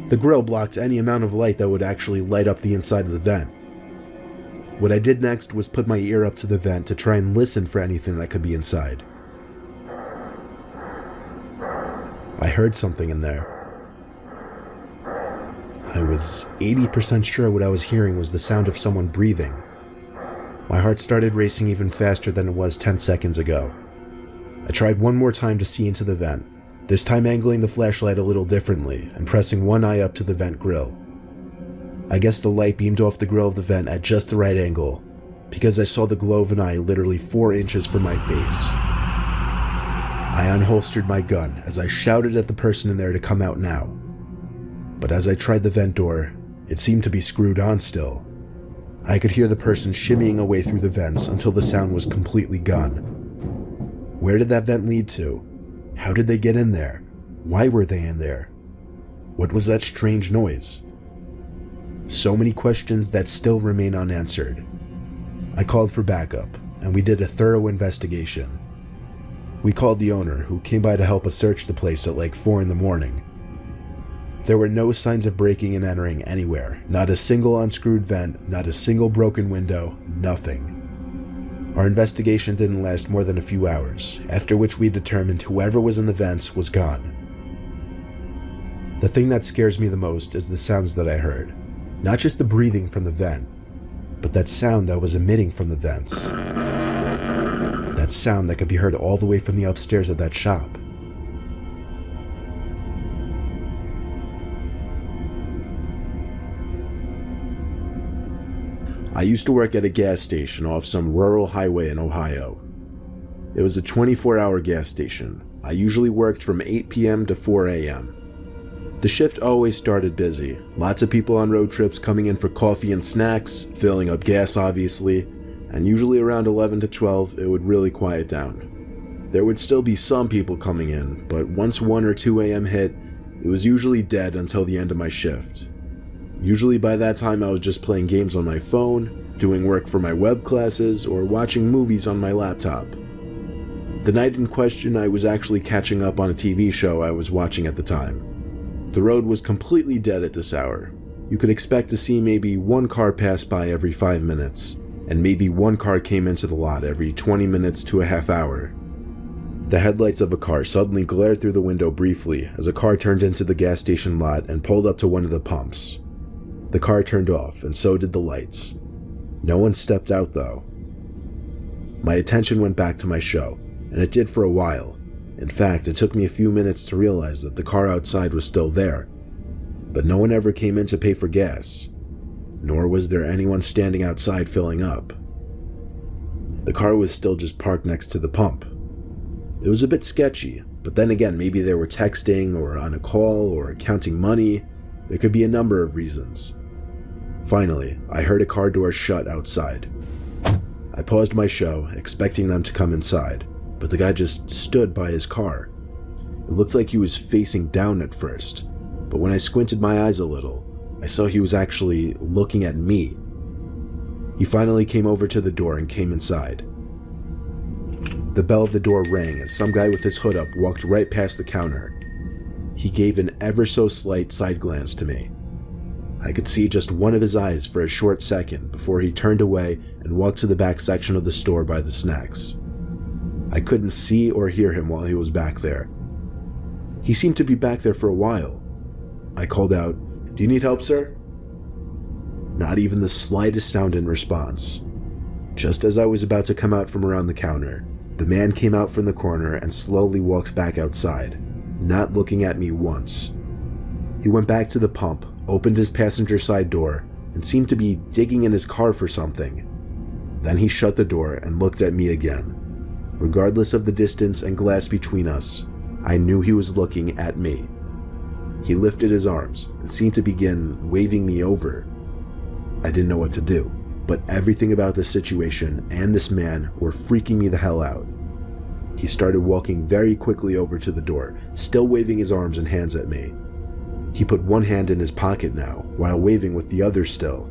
The grill blocked any amount of light that would actually light up the inside of the vent. What I did next was put my ear up to the vent to try and listen for anything that could be inside. I heard something in there. I was 80% sure what I was hearing was the sound of someone breathing. My heart started racing even faster than it was 10 seconds ago. I tried one more time to see into the vent, this time angling the flashlight a little differently and pressing one eye up to the vent grill. I guess the light beamed off the grill of the vent at just the right angle, because I saw the glow of an eye literally 4 inches from my face. I unholstered my gun as I shouted at the person in there to come out now. But as I tried the vent door, it seemed to be screwed on still. I could hear the person shimmying away through the vents until the sound was completely gone. Where did that vent lead to? How did they get in there? Why were they in there? What was that strange noise? So many questions that still remain unanswered. I called for backup, and we did a thorough investigation. We called the owner, who came by to help us search the place at like 4 in the morning. There were no signs of breaking and entering anywhere. Not a single unscrewed vent, not a single broken window, nothing. Our investigation didn't last more than a few hours, after which we determined whoever was in the vents was gone. The thing that scares me the most is the sounds that I heard. Not just the breathing from the vent, but that sound that was emitting from the vents. That sound that could be heard all the way from the upstairs of that shop. I used to work at a gas station off some rural highway in Ohio. It was a 24-hour gas station. I usually worked from 8 p.m. to 4 a.m. The shift always started busy. Lots of people on road trips coming in for coffee and snacks, filling up gas obviously, and usually around 11 to 12 it would really quiet down. There would still be some people coming in, but once 1 or 2 a.m. hit, it was usually dead until the end of my shift. Usually by that time I was just playing games on my phone, doing work for my web classes, or watching movies on my laptop. The night in question I was actually catching up on a TV show I was watching at the time. The road was completely dead at this hour. You could expect to see maybe 1 car pass by every 5 minutes, and maybe 1 car came into the lot every 20 minutes to a half hour. The headlights of a car suddenly glared through the window briefly as a car turned into the gas station lot and pulled up to one of the pumps. The car turned off, and so did the lights. No one stepped out, though. My attention went back to my show, and it did for a while. In fact, it took me a few minutes to realize that the car outside was still there. But no one ever came in to pay for gas, nor was there anyone standing outside filling up. The car was still just parked next to the pump. It was a bit sketchy, but then again, maybe they were texting or on a call or counting money. There could be a number of reasons. Finally, I heard a car door shut outside. I paused my show, expecting them to come inside, but the guy just stood by his car. It looked like he was facing down at first, but when I squinted my eyes a little, I saw he was actually looking at me. He finally came over to the door and came inside. The bell of the door rang as some guy with his hood up walked right past the counter. He gave an ever so slight side glance to me. I could see just one of his eyes for a short second before he turned away and walked to the back section of the store by the snacks. I couldn't see or hear him while he was back there. He seemed to be back there for a while. I called out, "Do you need help, sir?" Not even the slightest sound in response. Just as I was about to come out from around the counter, the man came out from the corner and slowly walked back outside, not looking at me once. He went back to the pump, opened his passenger side door, and seemed to be digging in his car for something. Then he shut the door and looked at me again. Regardless of the distance and glass between us, I knew he was looking at me. He lifted his arms and seemed to begin waving me over. I didn't know what to do, but everything about this situation and this man were freaking me the hell out. He started walking very quickly over to the door, still waving his arms and hands at me. He put one hand in his pocket now, while waving with the other still.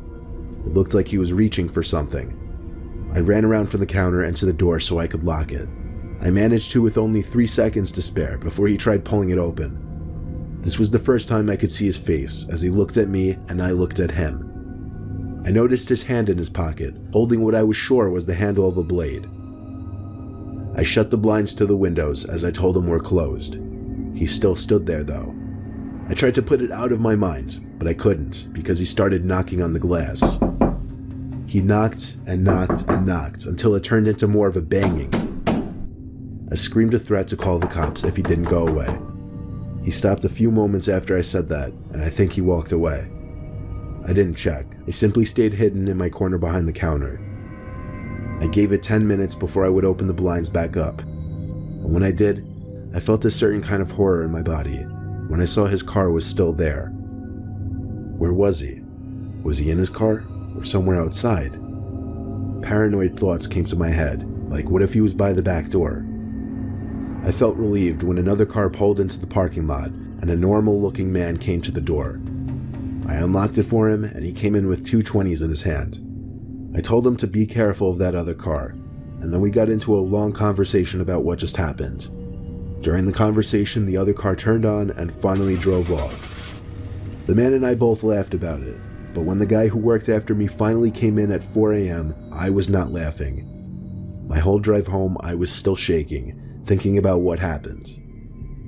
It looked like he was reaching for something. I ran around from the counter and to the door so I could lock it. I managed to with only 3 seconds to spare before he tried pulling it open. This was the first time I could see his face as he looked at me and I looked at him. I noticed his hand in his pocket, holding what I was sure was the handle of a blade. I shut the blinds to the windows as I told him we're closed. He still stood there though. I tried to put it out of my mind, but I couldn't because he started knocking on the glass. He knocked and knocked and knocked until it turned into more of a banging. I screamed a threat to call the cops if he didn't go away. He stopped a few moments after I said that, and I think he walked away. I didn't check. I simply stayed hidden in my corner behind the counter. I gave it 10 minutes before I would open the blinds back up. And when I did, I felt a certain kind of horror in my body when I saw his car was still there. Where was he? Was he in his car or somewhere outside? Paranoid thoughts came to my head, like what if he was by the back door? I felt relieved when another car pulled into the parking lot and a normal-looking man came to the door. I unlocked it for him and he came in with 2 20s in his hand. I told him to be careful of that other car, and then we got into a long conversation about what just happened. During the conversation, the other car turned on and finally drove off. The man and I both laughed about it, but when the guy who worked after me finally came in at 4 a.m., I was not laughing. My whole drive home, I was still shaking, thinking about what happened.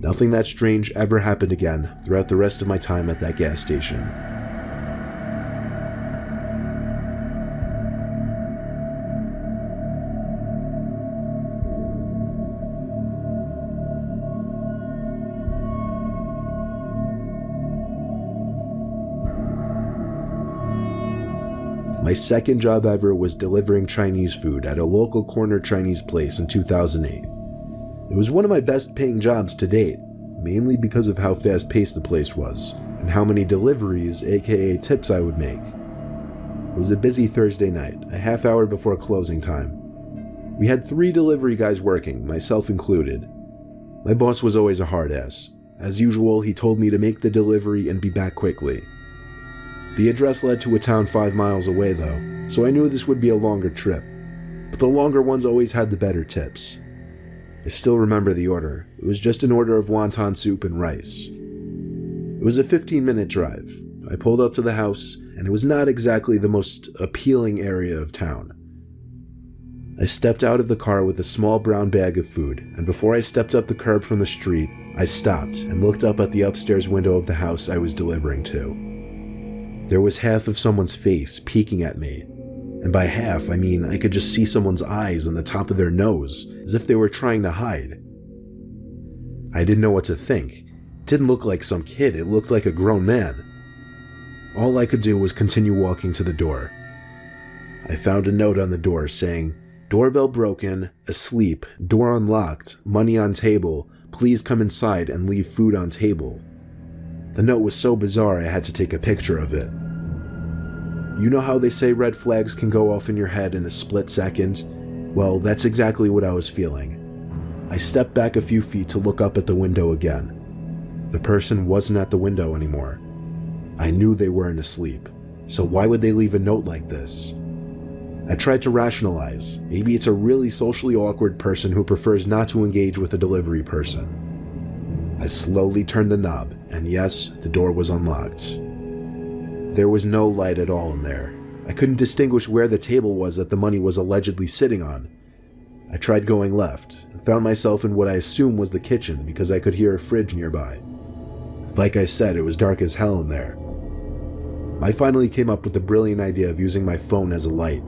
Nothing that strange ever happened again throughout the rest of my time at that gas station. My second job ever was delivering Chinese food at a local corner Chinese place in 2008. It was one of my best paying jobs to date, mainly because of how fast paced the place was, and how many deliveries, aka tips, I would make. It was a busy Thursday night, a half hour before closing time. We had 3 delivery guys working, myself included. My boss was always a hard ass. As usual, he told me to make the delivery and be back quickly. The address led to a town 5 miles away though, so I knew this would be a longer trip, but the longer ones always had the better tips. I still remember the order. It was just an order of wonton soup and rice. It was a 15-minute drive. I pulled up to the house, and it was not exactly the most appealing area of town. I stepped out of the car with a small brown bag of food, and before I stepped up the curb from the street, I stopped and looked up at the upstairs window of the house I was delivering to. There was half of someone's face peeking at me. And by half, I mean I could just see someone's eyes on the top of their nose, as if they were trying to hide. I didn't know what to think. It didn't look like some kid, it looked like a grown man. All I could do was continue walking to the door. I found a note on the door saying, "Doorbell broken, asleep, door unlocked, money on table, please come inside and leave food on table." The note was so bizarre I had to take a picture of it. You know how they say red flags can go off in your head in a split second? Well, that's exactly what I was feeling. I stepped back a few feet to look up at the window again. The person wasn't at the window anymore. I knew they weren't asleep, so why would they leave a note like this? I tried to rationalize. Maybe it's a really socially awkward person who prefers not to engage with a delivery person. I slowly turned the knob, and yes, the door was unlocked. There was no light at all in there. I couldn't distinguish where the table was that the money was allegedly sitting on. I tried going left, and found myself in what I assumed was the kitchen because I could hear a fridge nearby. Like I said, it was dark as hell in there. I finally came up with the brilliant idea of using my phone as a light.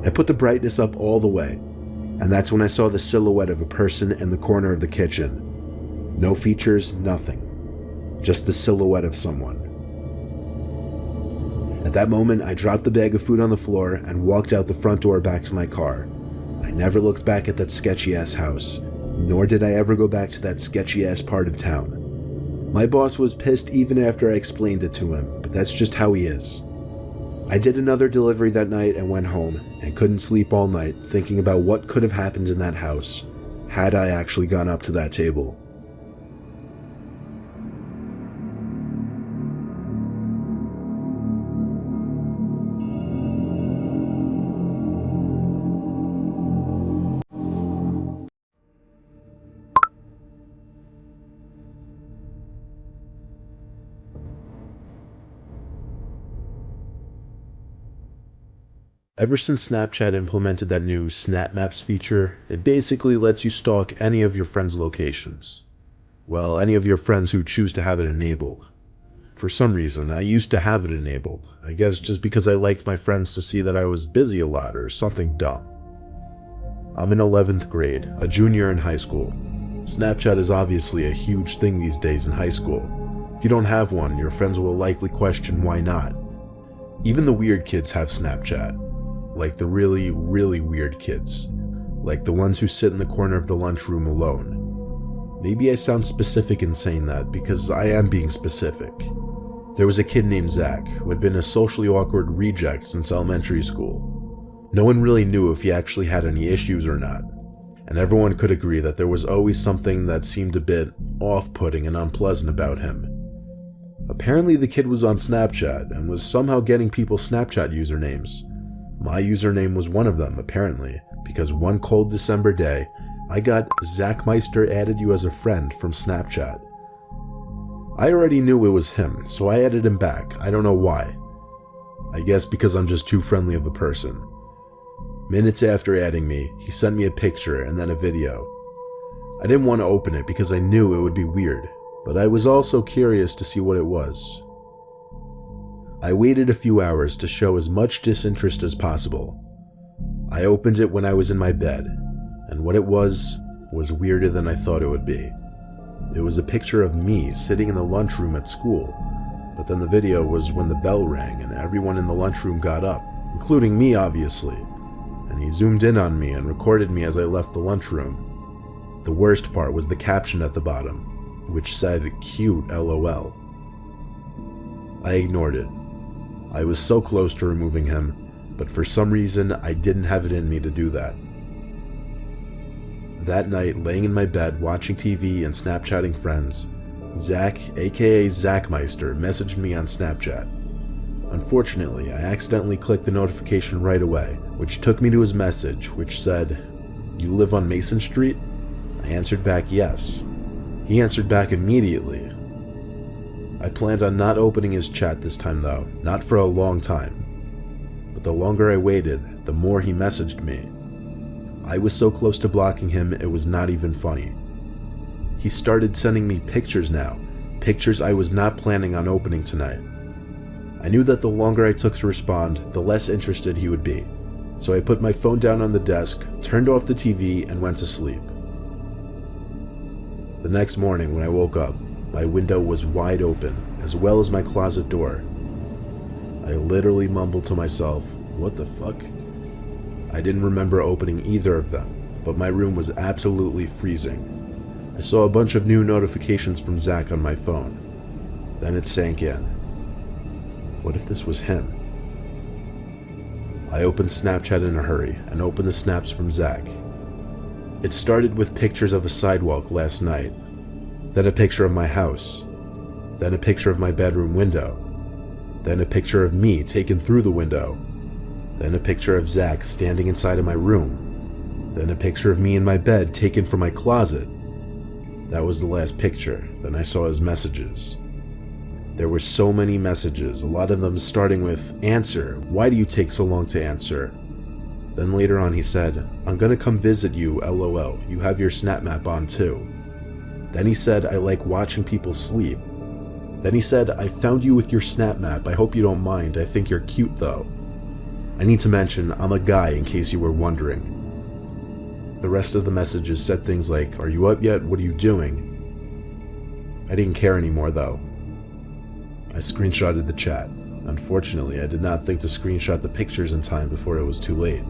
I put the brightness up all the way, and that's when I saw the silhouette of a person in the corner of the kitchen. No features, nothing. Just the silhouette of someone. At that moment, I dropped the bag of food on the floor and walked out the front door back to my car. I never looked back at that sketchy-ass house, nor did I ever go back to that sketchy-ass part of town. My boss was pissed even after I explained it to him, but that's just how he is. I did another delivery that night and went home, and couldn't sleep all night thinking about what could have happened in that house, had I actually gone up to that table. Ever since Snapchat implemented that new Snap Maps feature, it basically lets you stalk any of your friends' locations. Well, any of your friends who choose to have it enabled. For some reason, I used to have it enabled. I guess just because I liked my friends to see that I was busy a lot or something dumb. I'm in 11th grade, a junior in high school. Snapchat is obviously a huge thing these days in high school. If you don't have one, your friends will likely question why not. Even the weird kids have Snapchat. Like the really, really weird kids. Like the ones who sit in the corner of the lunchroom alone. Maybe I sound specific in saying that, because I am being specific. There was a kid named Zach, who had been a socially awkward reject since elementary school. No one really knew if he actually had any issues or not, and everyone could agree that there was always something that seemed a bit off-putting and unpleasant about him. Apparently the kid was on Snapchat, and was somehow getting people's Snapchat usernames. My username was one of them, apparently, because one cold December day, I got Zach Meister added you as a friend from Snapchat. I already knew it was him, so I added him back. I don't know why. I guess because I'm just too friendly of a person. Minutes after adding me, he sent me a picture and then a video. I didn't want to open it because I knew it would be weird, but I was also curious to see what it was. I waited a few hours to show as much disinterest as possible. I opened it when I was in my bed, and what it was weirder than I thought it would be. It was a picture of me sitting in the lunchroom at school, but then the video was when the bell rang and everyone in the lunchroom got up, including me obviously, and he zoomed in on me and recorded me as I left the lunchroom. The worst part was the caption at the bottom, which said cute LOL. I ignored it. I was so close to removing him, but for some reason I didn't have it in me to do that. That night, laying in my bed watching TV and Snapchatting friends, Zach, aka Zachmeister, messaged me on Snapchat. Unfortunately, I accidentally clicked the notification right away, which took me to his message, which said, "You live on Mason Street?" I answered back yes. He answered back immediately. I planned on not opening his chat this time though, not for a long time. But the longer I waited, the more he messaged me. I was so close to blocking him, it was not even funny. He started sending me pictures now, pictures I was not planning on opening tonight. I knew that the longer I took to respond, the less interested he would be, so I put my phone down on the desk, turned off the TV, and went to sleep. The next morning when I woke up, my window was wide open, as well as my closet door. I literally mumbled to myself, "What the fuck?" I didn't remember opening either of them, but my room was absolutely freezing. I saw a bunch of new notifications from Zach on my phone. Then it sank in. What if this was him? I opened Snapchat in a hurry and opened the snaps from Zach. It started with pictures of a sidewalk last night, then a picture of my house, then a picture of my bedroom window, then a picture of me taken through the window, then a picture of Zach standing inside of my room, then a picture of me in my bed taken from my closet, That was the last picture. Then I saw his messages. There were so many messages, a lot of them starting with, "Answer, why do you take so long to answer?" Then later on he said, "I'm gonna come visit you, LOL, you have your snap map on too." Then he said, "I like watching people sleep." Then he said, "I found you with your snap map, I hope you don't mind, I think you're cute though." I need to mention, I'm a guy in case you were wondering. The rest of the messages said things like, "Are you up yet? What are you doing?" I didn't care anymore though. I screenshotted the chat. Unfortunately, I did not think to screenshot the pictures in time before it was too late.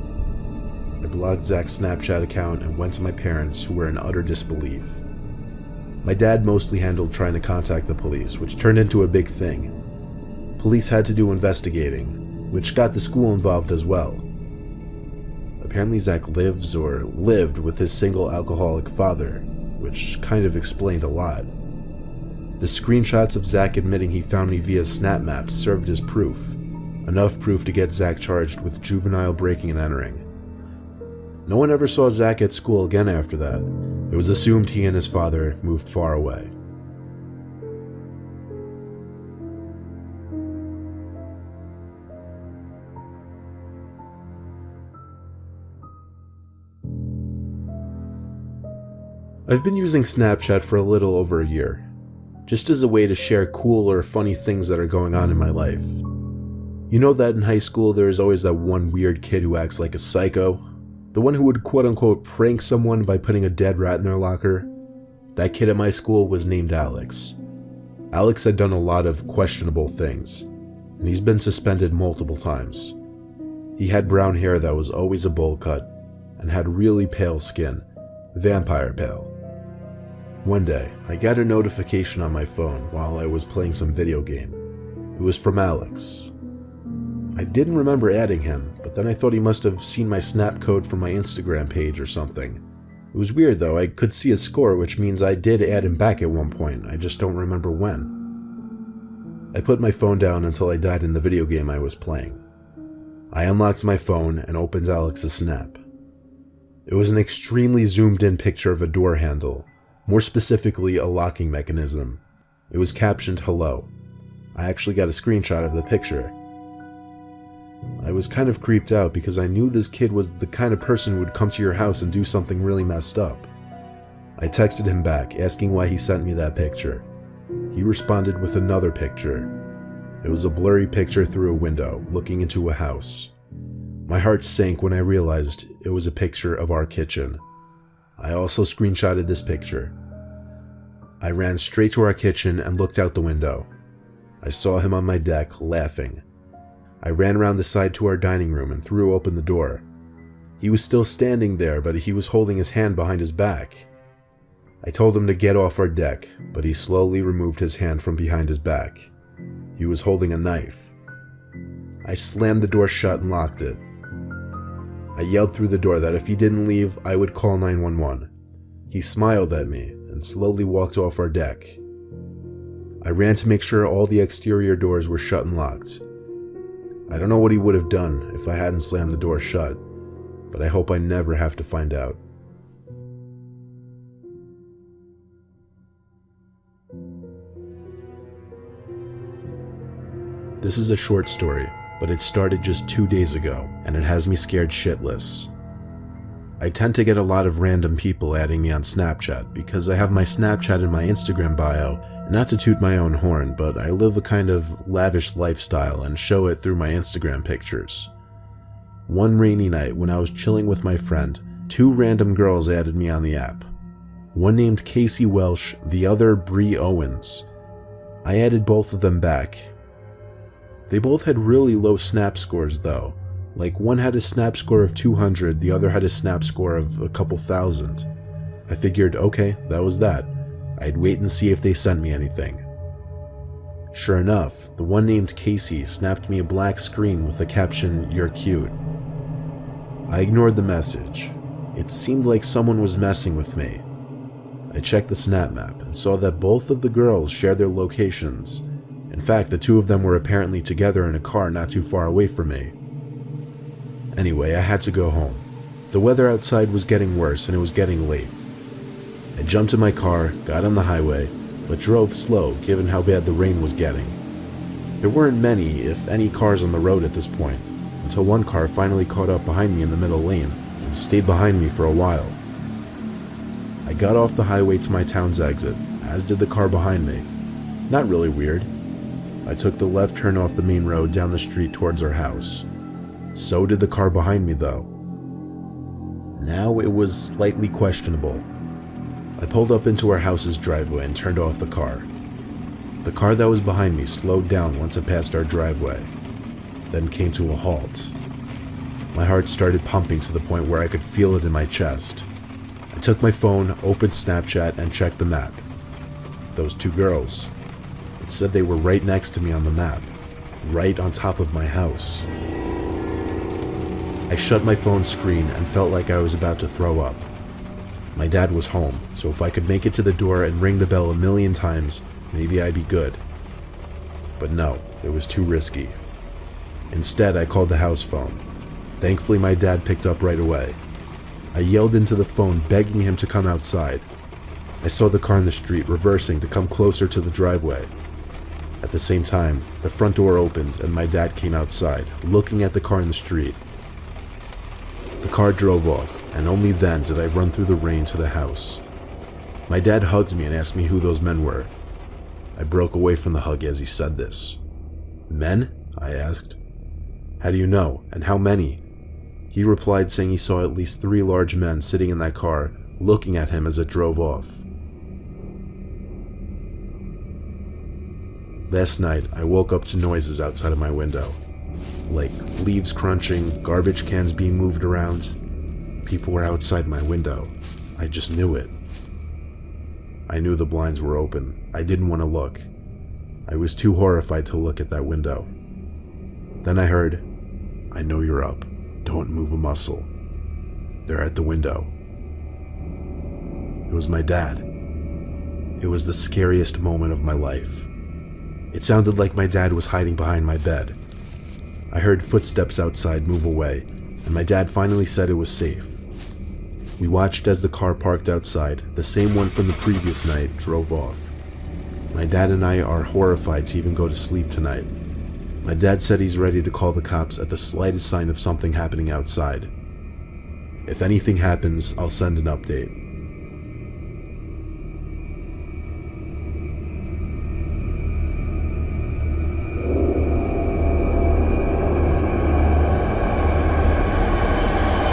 I blocked Zach's Snapchat account and went to my parents, who were in utter disbelief. My dad mostly handled trying to contact the police, which turned into a big thing. Police had to do investigating, which got the school involved as well. Apparently Zach lives or lived with his single alcoholic father, which kind of explained a lot. The screenshots of Zach admitting he found me via snap maps served as proof. Enough proof to get Zach charged with juvenile breaking and entering. No one ever saw Zach at school again after that. It was assumed he and his father moved far away. I've been using Snapchat for a little over a year, just as a way to share cool or funny things that are going on in my life. You know that in high school there is always that one weird kid who acts like a psycho? The one who would quote-unquote prank someone by putting a dead rat in their locker? That kid at my school was named Alex. Alex had done a lot of questionable things, and he's been suspended multiple times. He had brown hair that was always a bowl cut, and had really pale skin, vampire pale. One day, I got a notification on my phone while I was playing some video game. It was from Alex. I didn't remember adding him, but then I thought he must have seen my snap code from my Instagram page or something. It was weird though, I could see his score, which means I did add him back at one point, I just don't remember when. I put my phone down until I died in the video game I was playing. I unlocked my phone and opened Alex's snap. It was an extremely zoomed in picture of a door handle, more specifically a locking mechanism. It was captioned "Hello." I actually got a screenshot of the picture. I was kind of creeped out because I knew this kid was the kind of person who would come to your house and do something really messed up. I texted him back, asking why he sent me that picture. He responded with another picture. It was a blurry picture through a window, looking into a house. My heart sank when I realized it was a picture of our kitchen. I also screenshotted this picture. I ran straight to our kitchen and looked out the window. I saw him on my deck, laughing. I ran around the side to our dining room and threw open the door. He was still standing there, but he was holding his hand behind his back. I told him to get off our deck, but he slowly removed his hand from behind his back. He was holding a knife. I slammed the door shut and locked it. I yelled through the door that if he didn't leave, I would call 911. He smiled at me and slowly walked off our deck. I ran to make sure all the exterior doors were shut and locked. I don't know what he would have done if I hadn't slammed the door shut, but I hope I never have to find out. This is a short story, but it started just 2 days ago, and it has me scared shitless. I tend to get a lot of random people adding me on Snapchat because I have my Snapchat in my Instagram bio. Not to toot my own horn, but I live a kind of lavish lifestyle and show it through my Instagram pictures. One rainy night when I was chilling with my friend, 2 random girls added me on the app. One named Casey Welsh, the other Bree Owens. I added both of them back. They both had really low snap scores though. Like one had a snap score of 200, the other had a snap score of a couple thousand. I figured, okay, that was that. I'd wait and see if they sent me anything. Sure enough, the one named Casey snapped me a black screen with the caption, "You're cute." I ignored the message. It seemed like someone was messing with me. I checked the snap map and saw that both of the girls shared their locations. In fact, the 2 of them were apparently together in a car not too far away from me. Anyway, I had to go home. The weather outside was getting worse and it was getting late. I jumped in my car, got on the highway, but drove slow given how bad the rain was getting. There weren't many, if any, cars on the road at this point, until one car finally caught up behind me in the middle lane and stayed behind me for a while. I got off the highway to my town's exit, as did the car behind me. Not really weird. I took the left turn off the main road down the street towards our house. So did the car behind me though. Now it was slightly questionable. I pulled up into our house's driveway and turned off the car. The car that was behind me slowed down once it passed our driveway, then came to a halt. My heart started pumping to the point where I could feel it in my chest. I took my phone, opened Snapchat, and checked the map. Those two girls. It said they were right next to me on the map, right on top of my house. I shut my phone screen and felt like I was about to throw up. My dad was home, so if I could make it to the door and ring the bell a million times, maybe I'd be good. But no, it was too risky. Instead, I called the house phone. Thankfully, my dad picked up right away. I yelled into the phone, begging him to come outside. I saw the car in the street reversing to come closer to the driveway. At the same time, the front door opened and my dad came outside, looking at the car in the street. The car drove off, and only then did I run through the rain to the house. My dad hugged me and asked me who those men were. I broke away from the hug as he said this. Men? I asked. How do you know, and how many? He replied saying he saw at least 3 large men sitting in that car, looking at him as it drove off. Last night, I woke up to noises outside of my window. Like leaves crunching, garbage cans being moved around. People were outside my window. I just knew it. I knew the blinds were open. I didn't want to look. I was too horrified to look at that window. Then I heard, "I know you're up. Don't move a muscle." They're at the window. It was my dad. It was the scariest moment of my life. It sounded like my dad was hiding behind my bed. I heard footsteps outside move away, and my dad finally said it was safe. We watched as the car parked outside, the same one from the previous night, drove off. My dad and I are horrified to even go to sleep tonight. My dad said he's ready to call the cops at the slightest sign of something happening outside. If anything happens, I'll send an update.